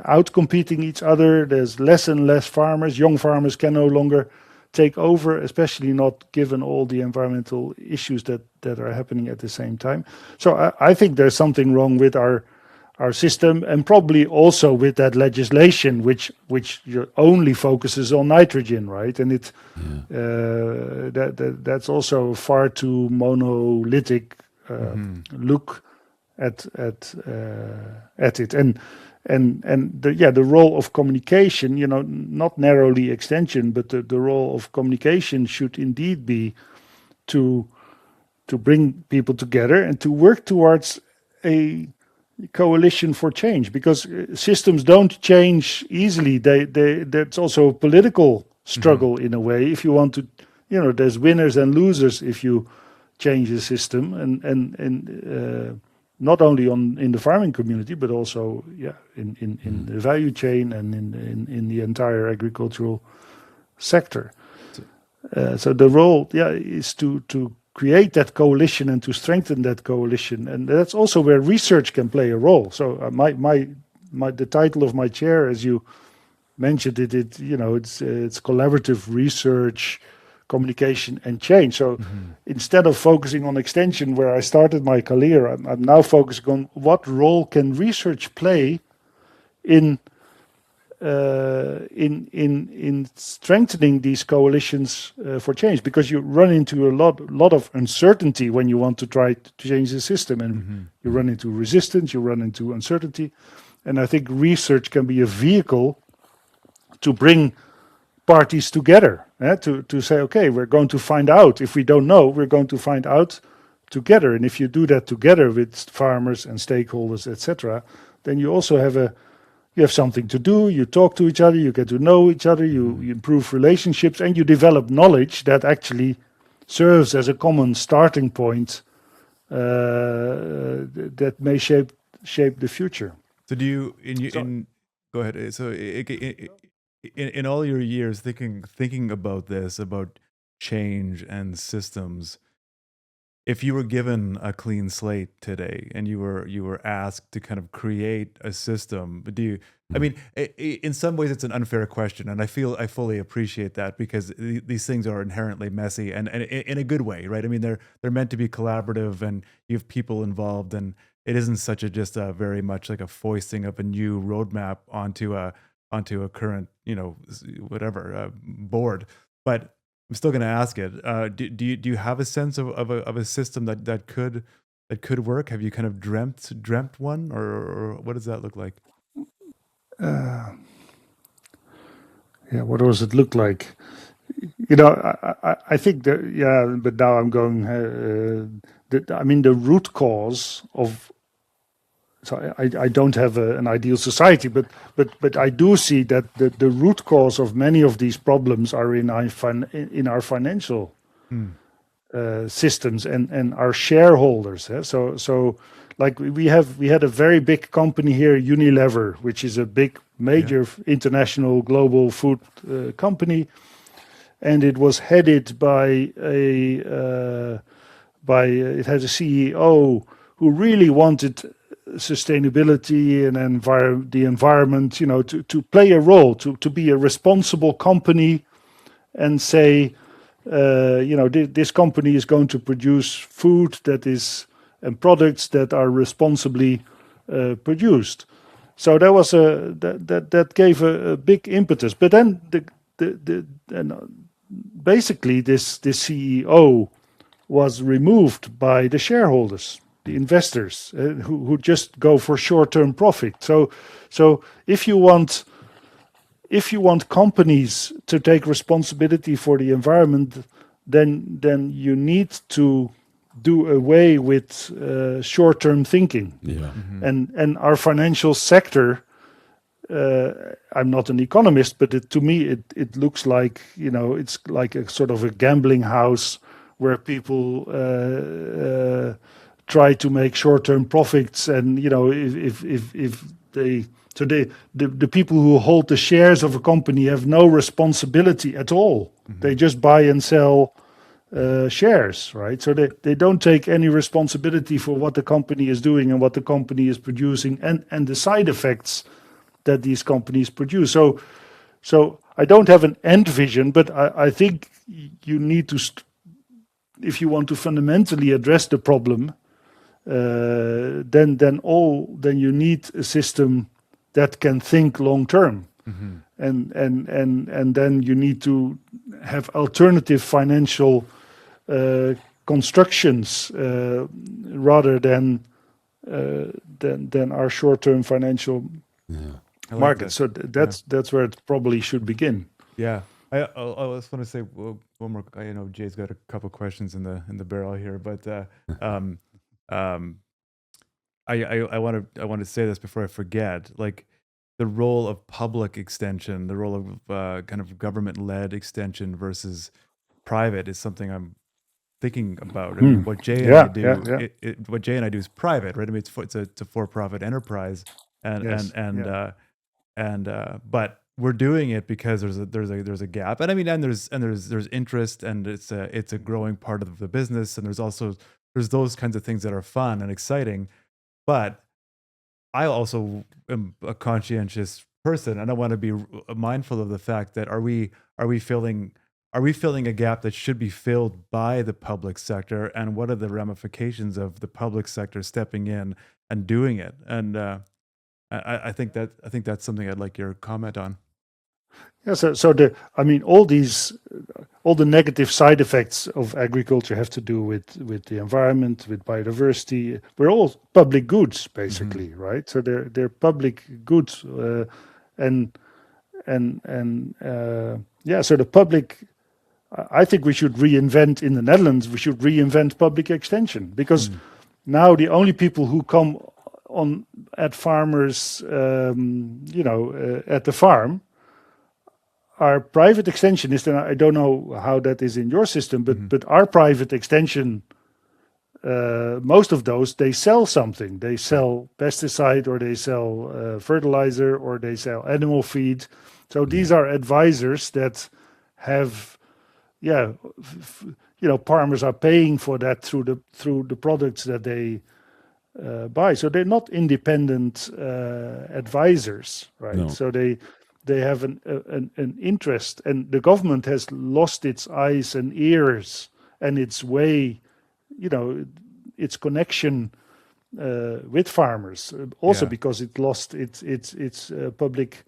Outcompeting each other. There's less and less farmers. Young farmers can no longer take over, especially not given all the environmental issues that are happening at the same time. So I think there's something wrong with our our system, and probably also with that legislation, which only focuses on nitrogen, right? And that's also far too monolithic look at it, and the role of communication, not narrowly extension, but the role of communication should indeed be to bring people together and to work towards a coalition for change, because systems don't change easily. That's also a political struggle in a way. If you want to, there's winners and losers if you change the system, and not only in the farming community, but also in the value chain and in the entire agricultural sector. So the role is to create that coalition and to strengthen that coalition, and that's also where research can play a role. So the title of my chair, as you mentioned it's collaborative research, communication, and change. So instead of focusing on extension, where I started my career, I'm now focusing on what role can research play in strengthening these coalitions for change, because you run into a lot of uncertainty when you want to try to change the system, and you run into resistance, you run into uncertainty, and I think research can be a vehicle to bring parties together, to say, okay, we're going to find out. If we don't know, we're going to find out together, and if you do that together with farmers and stakeholders, etc., then you also have something to do, you talk to each other, you get to know each other, you improve relationships, and you develop knowledge that actually serves as a common starting point that may shape the future. So do you, go ahead. So in all your years thinking about this, about change and systems, if you were given a clean slate today and you were asked to kind of create a system, in some ways it's an unfair question, and I fully appreciate that, because these things are inherently messy and in a good way, right? I mean, they're meant to be collaborative, and you have people involved, and it isn't just a very much like a foisting of a new roadmap onto a current, board. But I'm still going to ask it. Do you have a sense of a system that could work? Have you kind of dreamt one, or what does that look like? What does it look like? I think that, but now I'm going. The root cause of. So I don't have an ideal society, but I do see that the root cause of many of these problems are in our financial systems and our shareholders. So like we had a very big company here, Unilever, which is a big major international global food company, and it was headed by it had a CEO who really wanted sustainability and the environment, to play a role, to be a responsible company, and say, this company is going to produce food and products that are responsibly produced. So that was that gave a big impetus. But then basically this CEO was removed by the shareholders, the investors, who just go for short-term profit. So if you want companies to take responsibility for the environment, then you need to do away with short-term thinking. And our financial sector, I'm not an economist, but to me it looks like, it's like a sort of a gambling house where people try to make short-term profits, and if the people who hold the shares of a company have no responsibility at all. They just buy and sell shares, right? So they don't take any responsibility for what the company is doing and what the company is producing, and the side effects that these companies produce. So I don't have an end vision, but I think you need to, if you want to fundamentally address the problem, then you need a system that can think long term. And then you need to have alternative financial constructions rather than our short-term financial market. So that's where it probably should begin. Yeah, I just want to say one more. I know Jay's got a couple questions in the barrel here, but I want to say this before I forget. Like, the role of public extension, the role of kind of government-led extension versus private is something I'm thinking about. I mean, what Jay and I do, what Jay and I do is private, right? I mean, it's a for-profit enterprise, but we're doing it because there's a gap, and I mean, and there's interest, and it's a growing part of the business, and there's those kinds of things that are fun and exciting, but I also am a conscientious person, and I want to be mindful of the fact that are we filling a gap that should be filled by the public sector, and what are the ramifications of the public sector stepping in and doing it? And I think that's something I'd like your comment on. Yeah, all the negative side effects of agriculture have to do with the environment, with biodiversity. We're all public goods, basically, right? So they're public goods, so the public. I think we should reinvent in the Netherlands. We should reinvent public extension, because now the only people who come on at farmers, at the farm, are private extensionists, and I don't know how that is in your system, but our private extension, most of those, they sell something. They sell pesticide, or they sell fertilizer, or they sell animal feed. So these are advisors that have, farmers are paying for that through the products that they buy. So they're not independent advisors, right? No. So they have an interest, and the government has lost its eyes and ears and its way, its connection with farmers. Also because it lost its public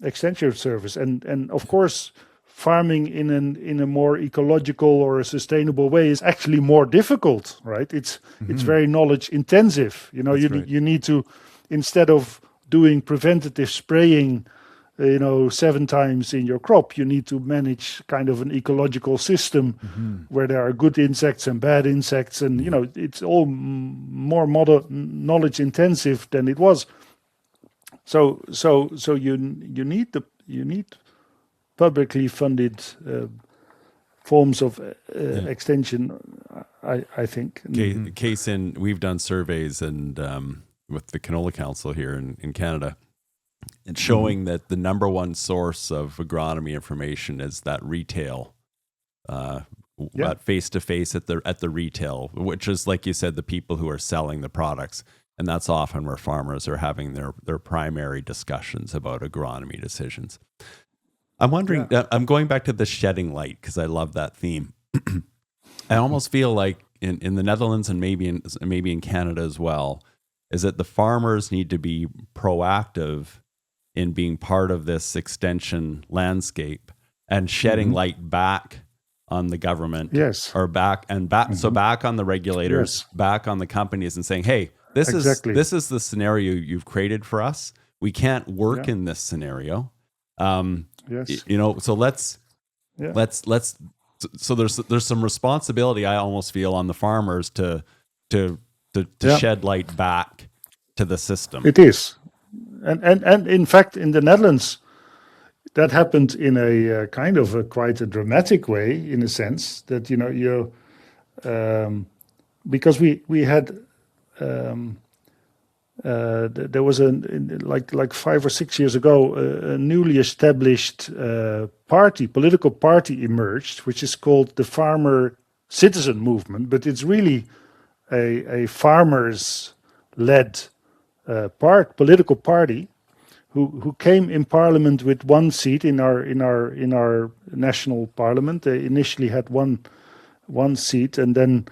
extension service, and of course, farming in a more ecological or a sustainable way is actually more difficult, right? It's very knowledge intensive. You need to, instead of doing preventative spraying, 7 times in your crop, you need to manage kind of an ecological system where there are good insects and bad insects, and it's all more knowledge intensive than it was. So you need publicly funded forms of extension, I think. Case in, we've done surveys and with the Canola Council here in Canada, and showing that the number one source of agronomy information is that retail, face to face at the retail, which is, like you said, the people who are selling the products, and that's often where farmers are having their primary discussions about agronomy decisions. I'm wondering, I'm going back to the shedding light because I love that theme. I almost feel like in the Netherlands, and maybe in Canada as well, is that the farmers need to be proactive in being part of this extension landscape and shedding light back on the government, or back on the regulators, back on the companies, and saying, "Hey, this is the scenario you've created for us. We can't work in this scenario." So let's. So there's some responsibility, I almost feel, on the farmers to shed light back to the system. It is, and in fact, in the Netherlands, that happened in a kind of quite a dramatic way, in a sense that because we had there was like 5 or 6 years ago a newly established political party emerged, which is called the Farmer Citizen Movement, but it's really a farmers-led political party who came in parliament with 1 seat in our national parliament. They initially had one seat, and then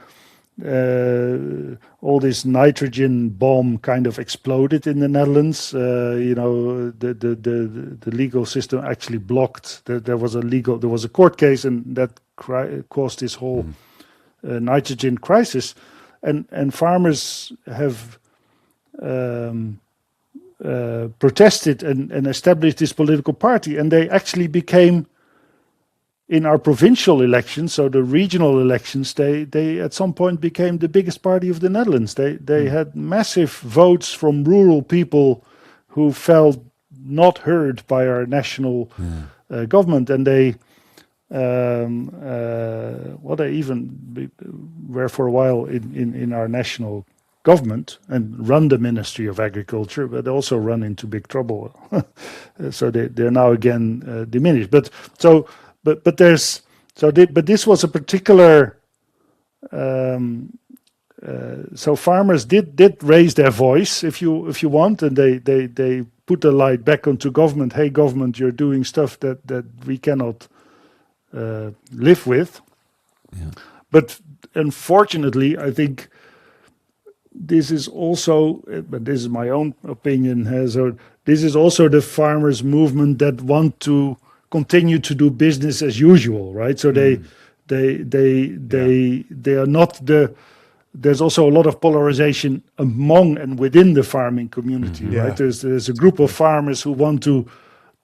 all this nitrogen bomb kind of exploded in the Netherlands. The legal system actually blocked. There was a court case, and that caused this whole nitrogen crisis. And farmers have protested and established this political party, and they actually became, in our provincial elections, so the regional elections, they at some point became the biggest party of the Netherlands. They had massive votes from rural people who felt not heard by our national government, and they even were for a while in our national government and run the Ministry of Agriculture, but also run into big trouble. So they're now again diminished. But this was a particular. So farmers did raise their voice, if you want, and they put the light back onto government. Hey, government, you're doing stuff that we cannot live with. Yeah. But unfortunately, I think this is also, but this is my own opinion, this is also the farmers' movement that want to continue to do business as usual, right? So they are not the. There's also a lot of polarization among and within the farming community, right? There's a group of farmers who want to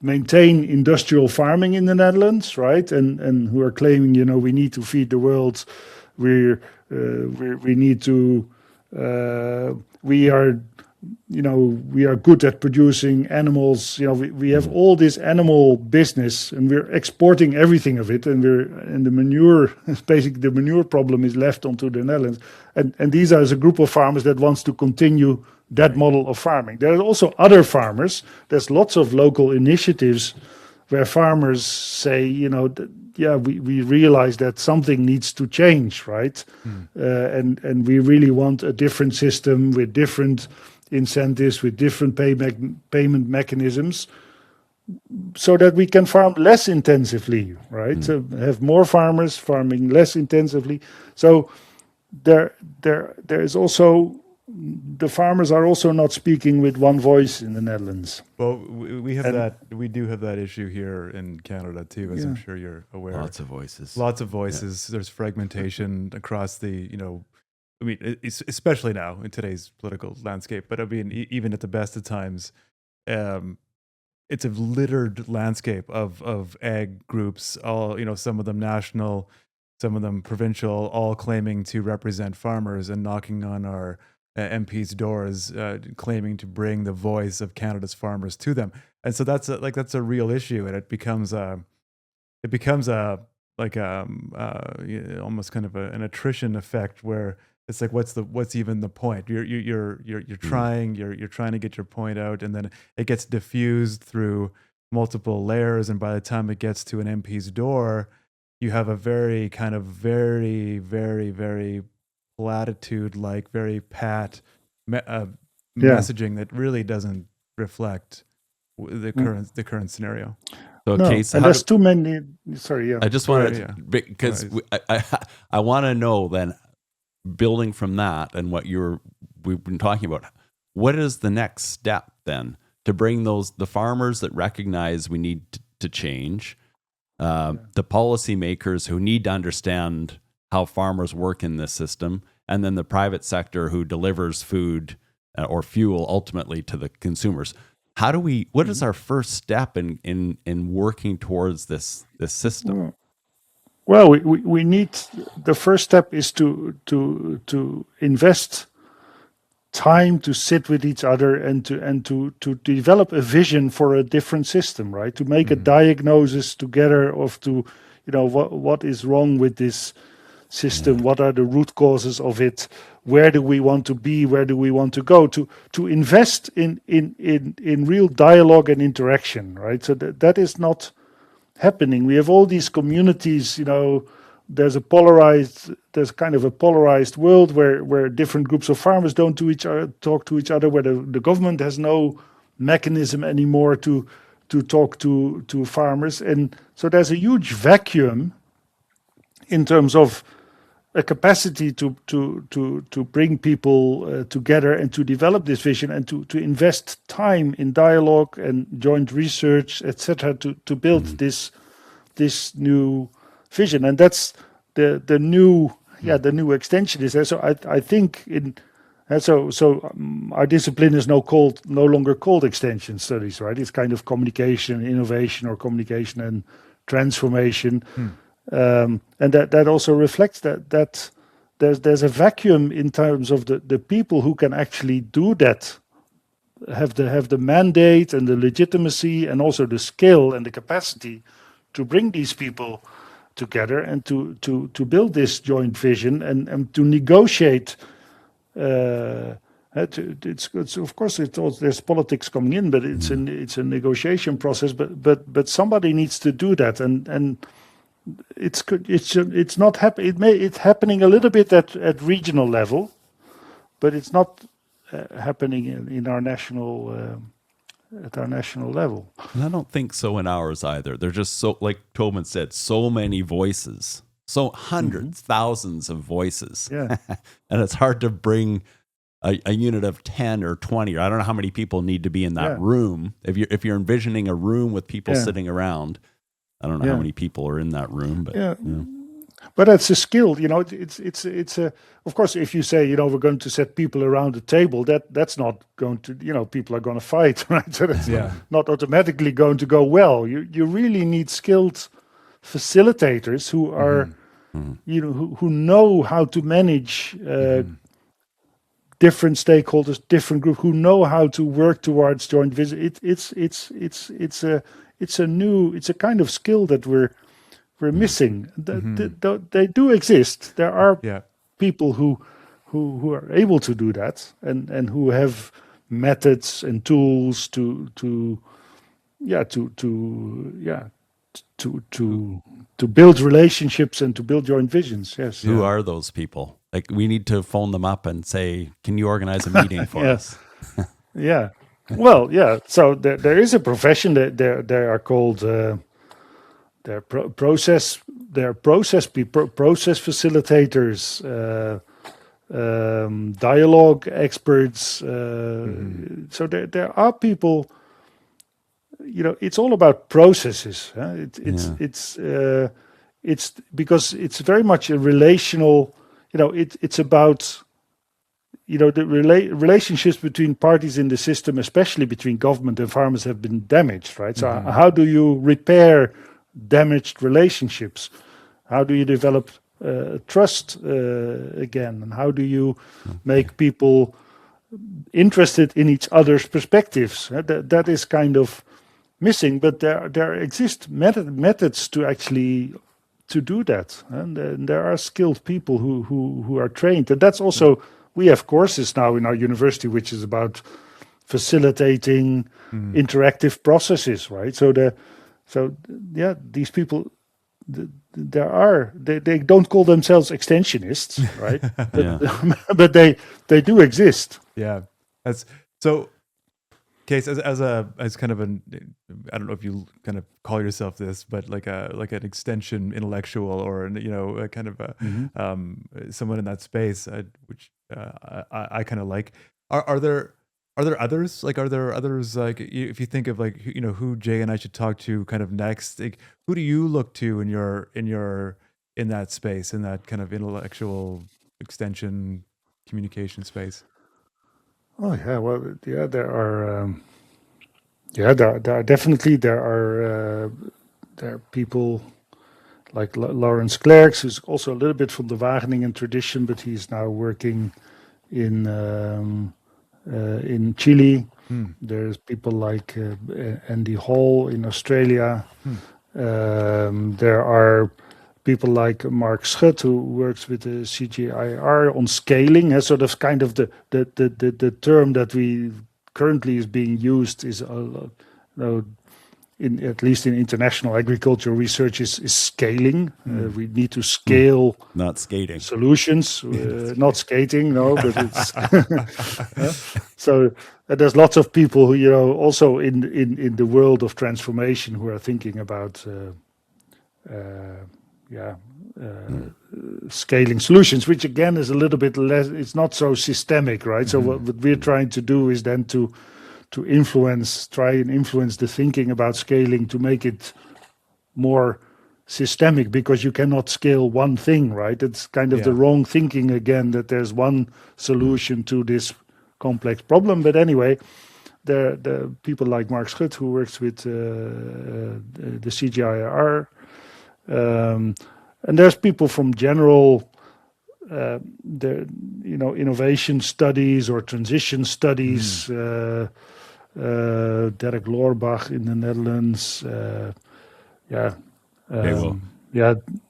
maintain industrial farming in the Netherlands, right? And who are claiming, we need to feed the world. We need to. We are good at producing animals. We have all this animal business, and we're exporting everything of it. And the manure, basically the manure problem is left onto the Netherlands. And these are a group of farmers that wants to continue that model of farming. There are also other farmers. There's lots of local initiatives where farmers say, we realize that something needs to change, right? And we really want a different system with different incentives, with different payment mechanisms, so that we can farm less intensively, right? So have more farmers farming less intensively. So there is also, the farmers are also not speaking with one voice in the Netherlands. Well, we have that. We do have that issue here in Canada too, as I'm sure you're aware. Lots of voices. Yeah. There's fragmentation across the, especially now in today's political landscape. But I mean, even at the best of times, it's a littered landscape of ag groups. All some of them national, some of them provincial, all claiming to represent farmers and knocking on our MPs' doors, claiming to bring the voice of Canada's farmers to them. And so that's a real issue, and it becomes almost kind of an attrition effect where it's like, what's even the point? You're trying to get your point out, and then it gets diffused through multiple layers, and by the time it gets to an MP's door, you have a very kind of very, very, very platitude-like, very pat messaging that really doesn't reflect the current scenario. So, no, Cees, and there's too many. Sorry, I just wanted because I want to know then, building from that and what we've been talking about, what is the next step then to bring the farmers that recognize we need to change, the policymakers who need to understand how farmers work in this system, and then the private sector who delivers food or fuel ultimately to the consumers. What is our first step in working towards this system? Well, we need, the first step is to invest time to sit with each other and to develop a vision for a different system, right? To make a diagnosis together of what is wrong with this system, what are the root causes of it, where do we want to be, where do we want to go, to invest in real dialogue and interaction, right? So that is not happening. We have all these communities, there's kind of a polarized world where different groups of farmers don't talk to each other, where the government has no mechanism anymore to talk to farmers. And so there's a huge vacuum in terms of a capacity to bring people together and to develop this vision and to invest time in dialogue and joint research, etc., to build this new vision. And that's the new extensionist. So I think our discipline is no longer called extension studies, right? It's kind of communication and innovation, or communication and transformation. And that also reflects that there's a vacuum in terms of the people who can actually do that, have the mandate and the legitimacy and also the skill and the capacity to bring these people together and to build this joint vision and to negotiate. It's of course there's politics coming in, but it's a negotiation process. But somebody needs to do that, and it's not happening. It's happening a little bit at regional level, but it's not happening in our national at our national level. And I don't think so in ours either. They're just so, like Toban said, so many voices, so hundreds, thousands of voices. Yeah. And it's hard to bring a unit of 10 or 20, or I don't know how many people need to be in that room. If you're envisioning a room with people sitting around, I don't know how many people are in that room, but But it's a skill, it's a, of course, if you say, we're going to set people around a table, that's not going to, people are going to fight, right? So that's not automatically going to go well. You really need skilled facilitators who are, who know how to manage different stakeholders, different groups, who know how to work towards joint vision. It's a kind of skill that we're missing. They do exist. There are people who are able to do that and who have methods and tools to build relationships and to build joint visions. Yes. Who are those people? Like, we need to phone them up and say, "Can you organize a meeting for us?" Yeah. Well, yeah. So there is a profession that they are called. They're process people, process facilitators, dialogue experts. So there are people. It's all about processes. Huh? It's because it's very much a relational. It's about. The relationships between parties in the system, especially between government and farmers, have been damaged, right? So how do you repair damaged relationships? How do you develop trust again? And how do you make people interested in each other's perspectives? That is kind of missing, but there exist methods to actually to do that, and there are skilled people who are trained, and that's also. We have courses now in our university which is about facilitating interactive processes, right? These people, they don't call themselves extensionists, right? But they do exist. Yeah, that's so. Cees, as kind of an, I don't know if you kind of call yourself this, but like an extension intellectual, or a kind of someone in that space, which I kind of like. Are there others? Like, are there others? Like, if you think of like who Jay and I should talk to kind of next, like, who do you look to in that space, in that kind of intellectual extension communication space? Oh yeah, well yeah, there are definitely there are people like Lawrence Clerks, who's also a little bit from the Wageningen tradition, but he's now working in Chile. There's people like Andy Hall in Australia. There are people like Mark Schut, who works with the CGIAR on scaling. Sort of kind of the term that we currently is being used is at least in international agricultural research is scaling. We need to scale, not skating solutions, not skating. No, but it's so there's lots of people who also in the world of transformation who are thinking about scaling solutions, which again is a little bit less. It's not so systemic, right? So what we're trying to do is then to try and influence the thinking about scaling to make it more systemic, because you cannot scale one thing, right? It's kind of the wrong thinking again, that there's one solution to this complex problem. But anyway, the people like Mark Schut, who works with the CGIAR, and there's people from general innovation studies or transition studies, Derek Loorbach in the Netherlands,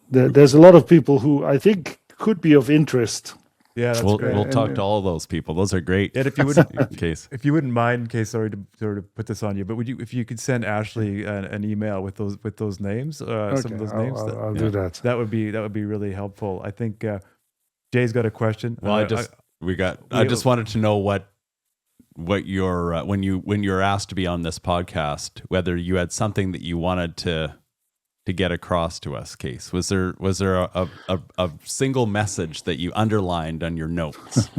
there's a lot of people who I think could be of interest. Yeah, that's we'll great. talk to all those people. Those are great. And if you wouldn't, Case. if you wouldn't mind, Case, sorry to sort of put this on you, but if you could send Ashley an email with those names, some of those names, I'll do that. That would be really helpful. I think Jay's got a question. Well, I just wanted to know what your when you're asked to be on this podcast, whether you had something that you wanted to get across to us, Case. Was there a single message that you underlined on your notes?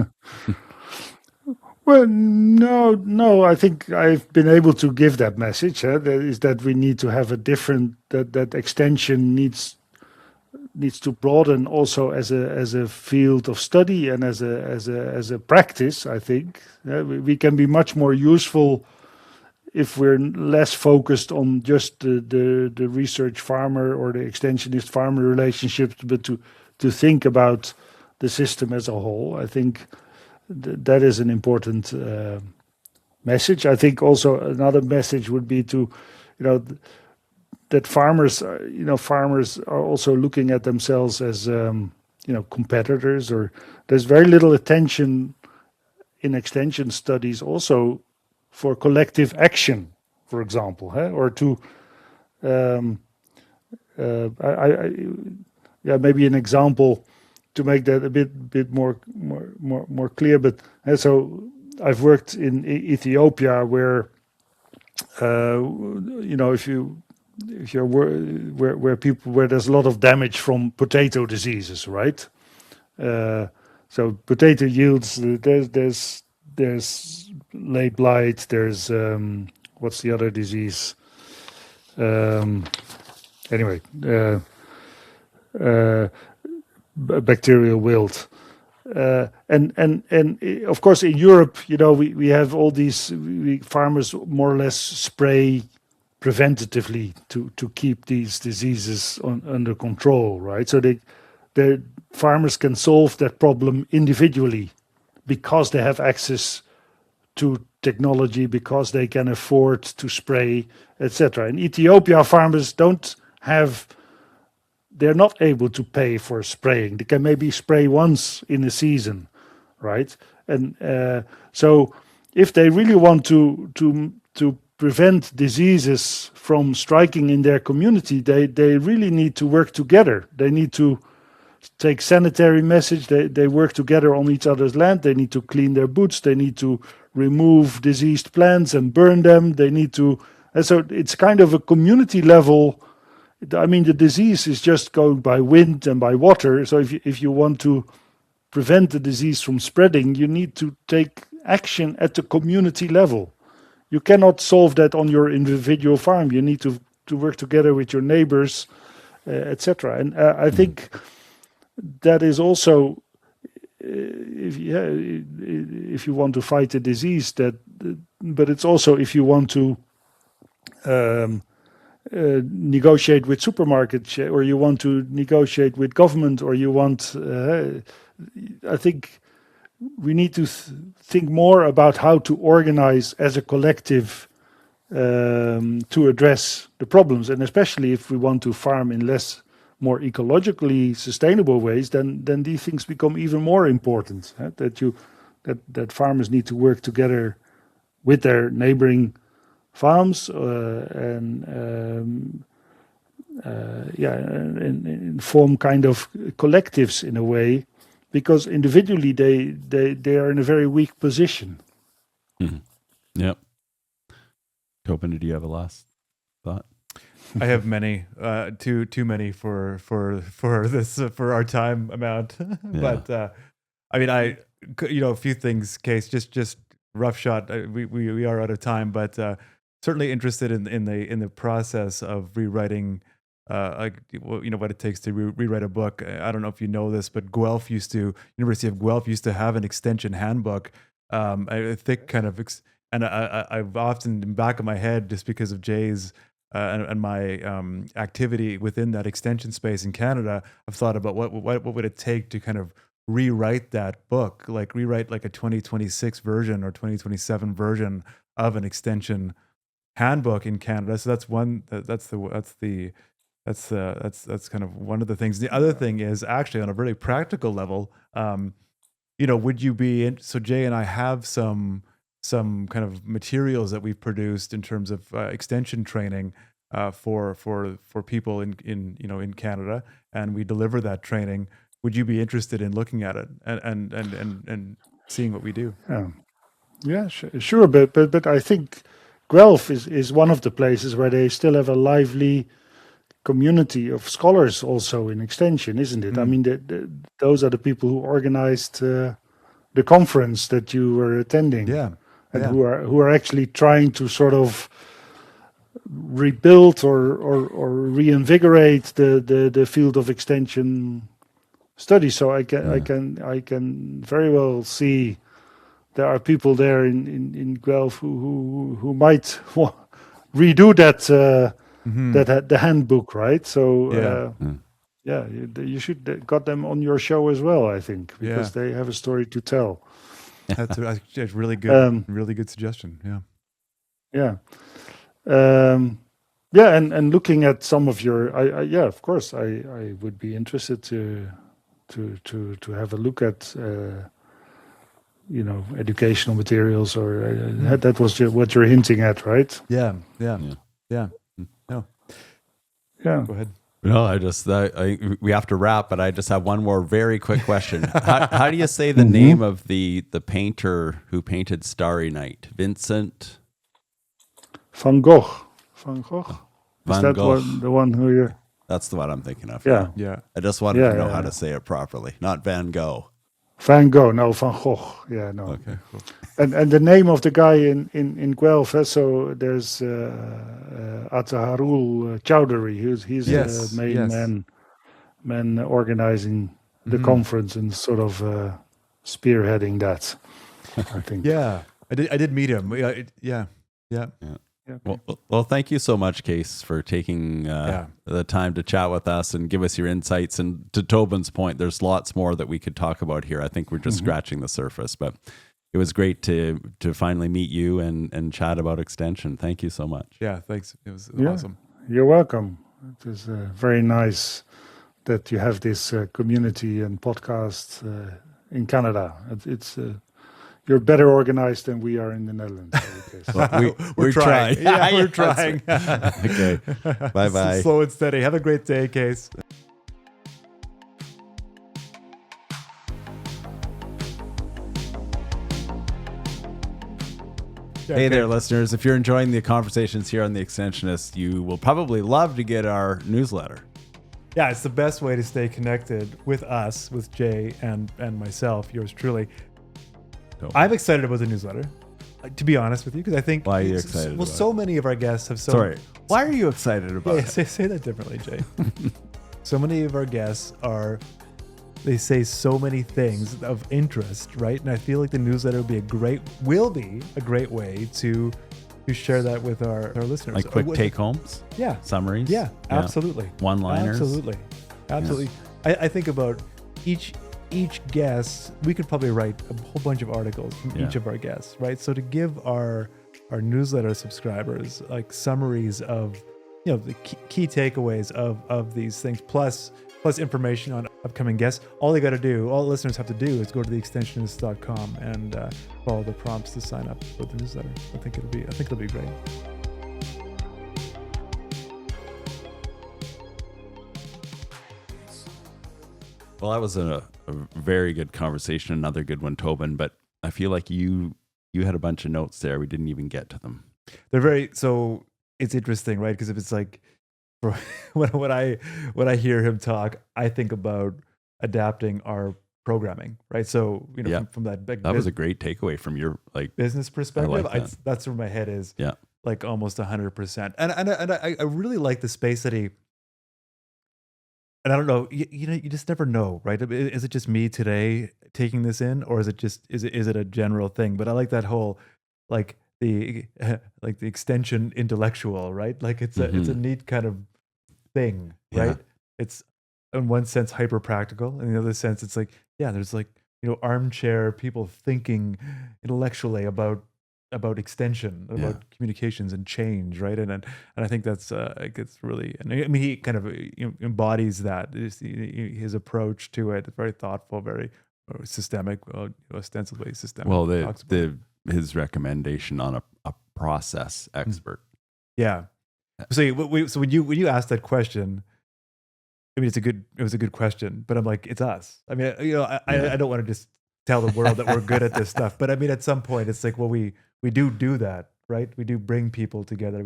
Well, no. I think I've been able to give that message. That we need to have a different that extension needs to broaden also as a field of study and as a practice. I think we can be much more useful if we're less focused on just the research farmer or the extensionist farmer relationships, but to think about the system as a whole. I think that is an important message. I think also another message would be to, that farmers are also looking at themselves as competitors, or there's very little attention in extension studies also for collective action, for example, or to maybe an example to make that a bit more clear. But so I've worked in Ethiopia, where where there's a lot of damage from potato diseases, right? So potato yields, there's late blight, there's what's the other disease? Bacterial wilt. And of course in Europe, we have all these farmers more or less spray preventatively to keep these diseases under control, right? So the farmers can solve that problem individually because they have access to technology, because they can afford to spray, etc. In Ethiopia, farmers they're not able to pay for spraying. They can maybe spray once in a season, right? And so if they really want to prevent diseases from striking in their community, they really need to work together. They need to take sanitary measures. They work together on each other's land. They need to clean their boots. They need to remove diseased plants and burn them. They need to, and so it's kind of a community level. I mean, the disease is just going by wind and by water. So if you want to prevent the disease from spreading, you need to take action at the community level. You cannot solve that on your individual farm. You need to work together with your neighbors, etc. And I think that is also, if you want to fight a disease, but it's also if you want to negotiate with supermarkets, or you want to negotiate with government, or you want, I think we need to think more about how to organize as a collective to address the problems, and especially if we want to farm in more ecologically sustainable ways, then these things become even more important. That farmers need to work together with their neighboring farms and form kind of collectives in a way, because individually they are in a very weak position. Mm-hmm. Yep. Toban, do you have a last thought? I have many, too many for this for our time amount. But I mean, a few things. Case just rough shot. We are out of time, but certainly interested in the process of rewriting. What it takes to rewrite a book. I don't know if you know this, but University of Guelph used to have an extension handbook, a thick kind of, and I've often in the back of my head, just because of Jay's and my activity within that extension space in Canada, I've thought about what would it take to kind of rewrite that book, like rewrite like a 2026 version or 2027 version of an extension handbook in Canada. So that's one. That's kind of one of the things. The other thing is actually on a very practical level. Would you be so Jay and I have some kind of materials that we've produced in terms of extension training for people in Canada, and we deliver that training. Would you be interested in looking at it and seeing what we do? Yeah, sure. But I think Guelph is one of the places where they still have a lively community of scholars also in extension, isn't it? I mean, those are the people who organized the conference that you were attending, who are actually trying to sort of rebuild or reinvigorate the field of extension study. So I can very well see there are people there in Guelph who might redo that. The handbook, right? So you should got them on your show as well, I think, because they have a story to tell. That's a really good, really good suggestion. And looking at some of your, of course, I would be interested to have a look at educational materials, or that was what you're hinting at, right? Yeah. Yeah. Go ahead. No, we have to wrap, but I just have one more very quick question. How do you say the name of the painter who painted Starry Night? Vincent Van Gogh. Van Gogh. Van Is that Gogh. the one who you're? That's the one I'm thinking of. Yeah. I just wanted to know how to say it properly. Not Van Gogh. Van Gogh, no, Van Gogh. Yeah, no. Okay, cool. And the name of the guy in Guelph, so there's Ataharul Chowdhury. He's the main man organizing the conference and sort of spearheading that, I think. Yeah, I did meet him. Yeah. Well, thank you so much, Cees, for taking the time to chat with us and give us your insights. And to Toban's point, there's lots more that we could talk about here. I think we're just scratching the surface, but it was great to finally meet you and chat about extension. Thank you so much. Yeah, thanks. It was awesome. You're welcome. It is very nice that you have this community and podcast in Canada. It's you're better organized than we are in the Netherlands. Well, we're trying. Yeah, we're trying. Okay. Bye-bye. Slow and steady. Have a great day, Cees. Hey there, listeners. If you're enjoying the conversations here on The Extensionists, you will probably love to get our newsletter. Yeah, it's the best way to stay connected with us, with Jay and myself, yours truly. I'm excited about the newsletter, to be honest with you, because I think... Why are you excited about so many of our guests have... Sorry. Why are you excited about it? Say that differently, Jay. So many of our guests they say so many things of interest, right? And I feel like the newsletter will be a great way to share that with our listeners. Like quick take-homes? Yeah. Summaries? Yeah, absolutely. One-liners? Absolutely. Yeah. I think about each guest, we could probably write a whole bunch of articles from each of our guests, right? So to give our newsletter subscribers like summaries of the key takeaways of these things, plus information on upcoming guests, all listeners have to do is go to theextensionists.com and follow the prompts to sign up for the newsletter. I think it'll be great. Well, that was a very good conversation, another good one, Toban, but I feel like you had a bunch of notes there. We didn't even get to them. So it's interesting, right? Because if it's like, for when I hear him talk, I think about adapting our programming, right? So Yeah. from that big That was a great takeaway from your business perspective. like that. That's where my head is. Yeah. Like almost 100%. And I really like the space that he. And I don't know, you just never know, right? Is it just me today taking this in, or is it a general thing? But I like that whole, like the extension intellectual, right? Like it's a neat kind of thing, right? Yeah. It's in one sense hyper practical, in the other sense it's like, yeah, there's like armchair people thinking intellectually about extension, about communications and change, right? And I think that's it's really, and I mean he kind of embodies that. His approach to it, very thoughtful, very systemic, ostensibly systemic. Well, his recommendation on a process expert. Yeah. So when you asked that question, I mean it was a good question, but I'm like, it's us. I mean, I don't want to just tell the world that we're good at this stuff, but I mean at some point it's like, well, we do that, right? We do bring people together.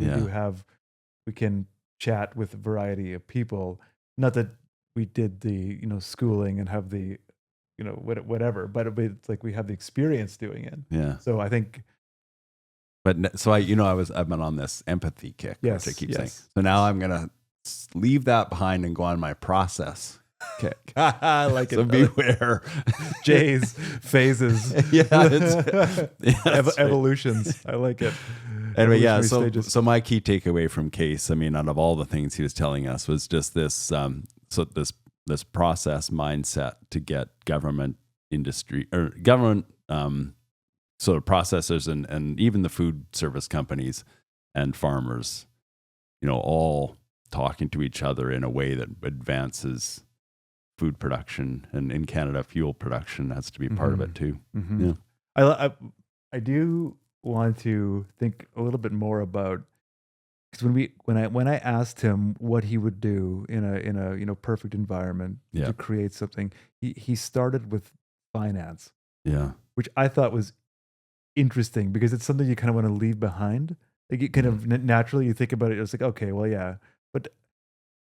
We can chat with a variety of people. Not that we did the schooling and have the whatever, but it's like we have the experience doing it. Yeah. So I think. But so I've been on this empathy kick, Yes, which I keep yes. saying. So now I'm gonna leave that behind and go on my process kick. I like it. So beware. Jay's phases. Evolutions. I like it. Anyway, yeah. Stages. So my key takeaway from Cees, I mean, out of all the things he was telling us, was just this this process mindset to get government industry or government sort of processors and even the food service companies and farmers, all talking to each other in a way that advances food production, and in Canada, fuel production has to be part of it too. Mm-hmm. Yeah. I do want to think a little bit more about, because when I asked him what he would do in a perfect environment to create something, he started with finance. Yeah. Which I thought was interesting because it's something you kind of want to leave behind. Like you kind of naturally you think about it, it's like, okay, well, yeah, but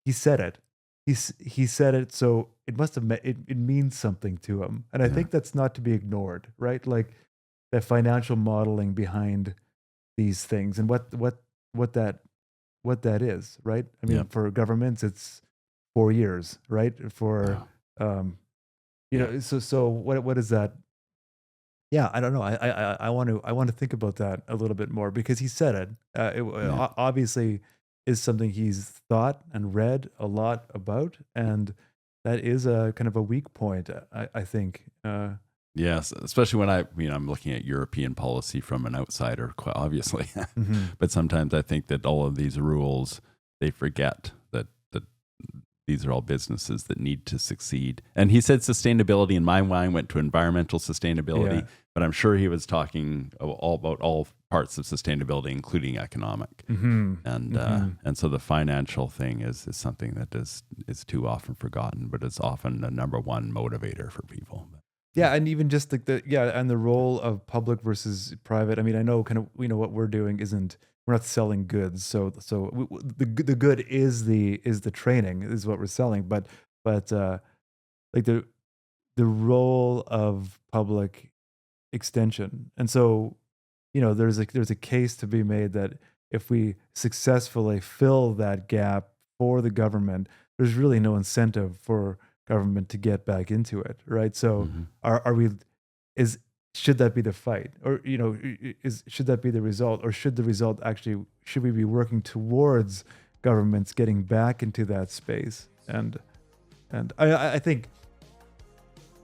he said it. He said it, so it must have it means something to him, and I think that's not to be ignored, right? Like the financial modeling behind these things and what that is, right? I mean, for governments, it's 4 years, right? For so what is that? Yeah, I don't know. I want to think about that a little bit more because he said it. It obviously is something he's thought and read a lot about, and that is a kind of a weak point, I think. Yes, especially when I'm looking at European policy from an outsider, quite obviously. But sometimes I think that all of these rules, they forget that these are all businesses that need to succeed. And he said sustainability, and my mind went to environmental sustainability, but I'm sure he was talking all about all parts of sustainability, including economic. And so the financial thing is something that is too often forgotten, but it's often the number one motivator for people. Yeah, and even just like and the role of public versus private. I mean, I know kind of what we're doing isn't, we're not selling goods, so the good is the training is what we're selling, but like the role of public extension, and so there's a case to be made that if we successfully fill that gap for the government, there's really no incentive for government to get back into it, right? So should that be the fight, or should that be the result, or should we be working towards governments getting back into that space? And I think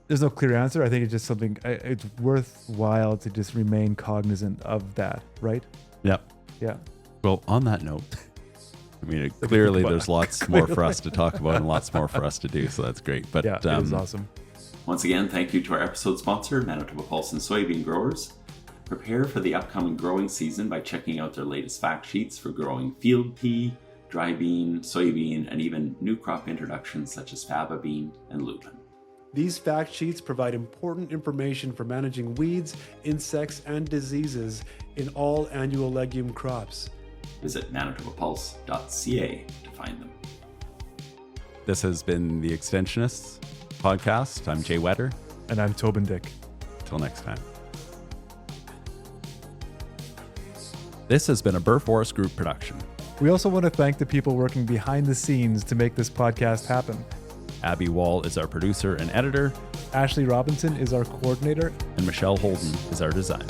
there's no clear answer. I think it's just something, it's worthwhile to just remain cognizant of that, right? Yep. Yeah. Well, on that note, I mean, clearly there's lots more for us to talk about and lots more for us to do, so that's great. But yeah, it was awesome. Once again, thank you to our episode sponsor, Manitoba Pulse and Soybean Growers. Prepare for the upcoming growing season by checking out their latest fact sheets for growing field pea, dry bean, soybean, and even new crop introductions such as faba bean and lupin. These fact sheets provide important information for managing weeds, insects, and diseases in all annual legume crops. Visit manitobapulse.ca to find them. This has been the Extensionists podcast. I'm Jay Whetter. And I'm Toban Dyck. Till next time. This has been a Burr Forest Group production. We also want to thank the people working behind the scenes to make this podcast happen. Abby Wall is our producer and editor, Ashley Robinson is our coordinator, and Michelle Holden is our designer.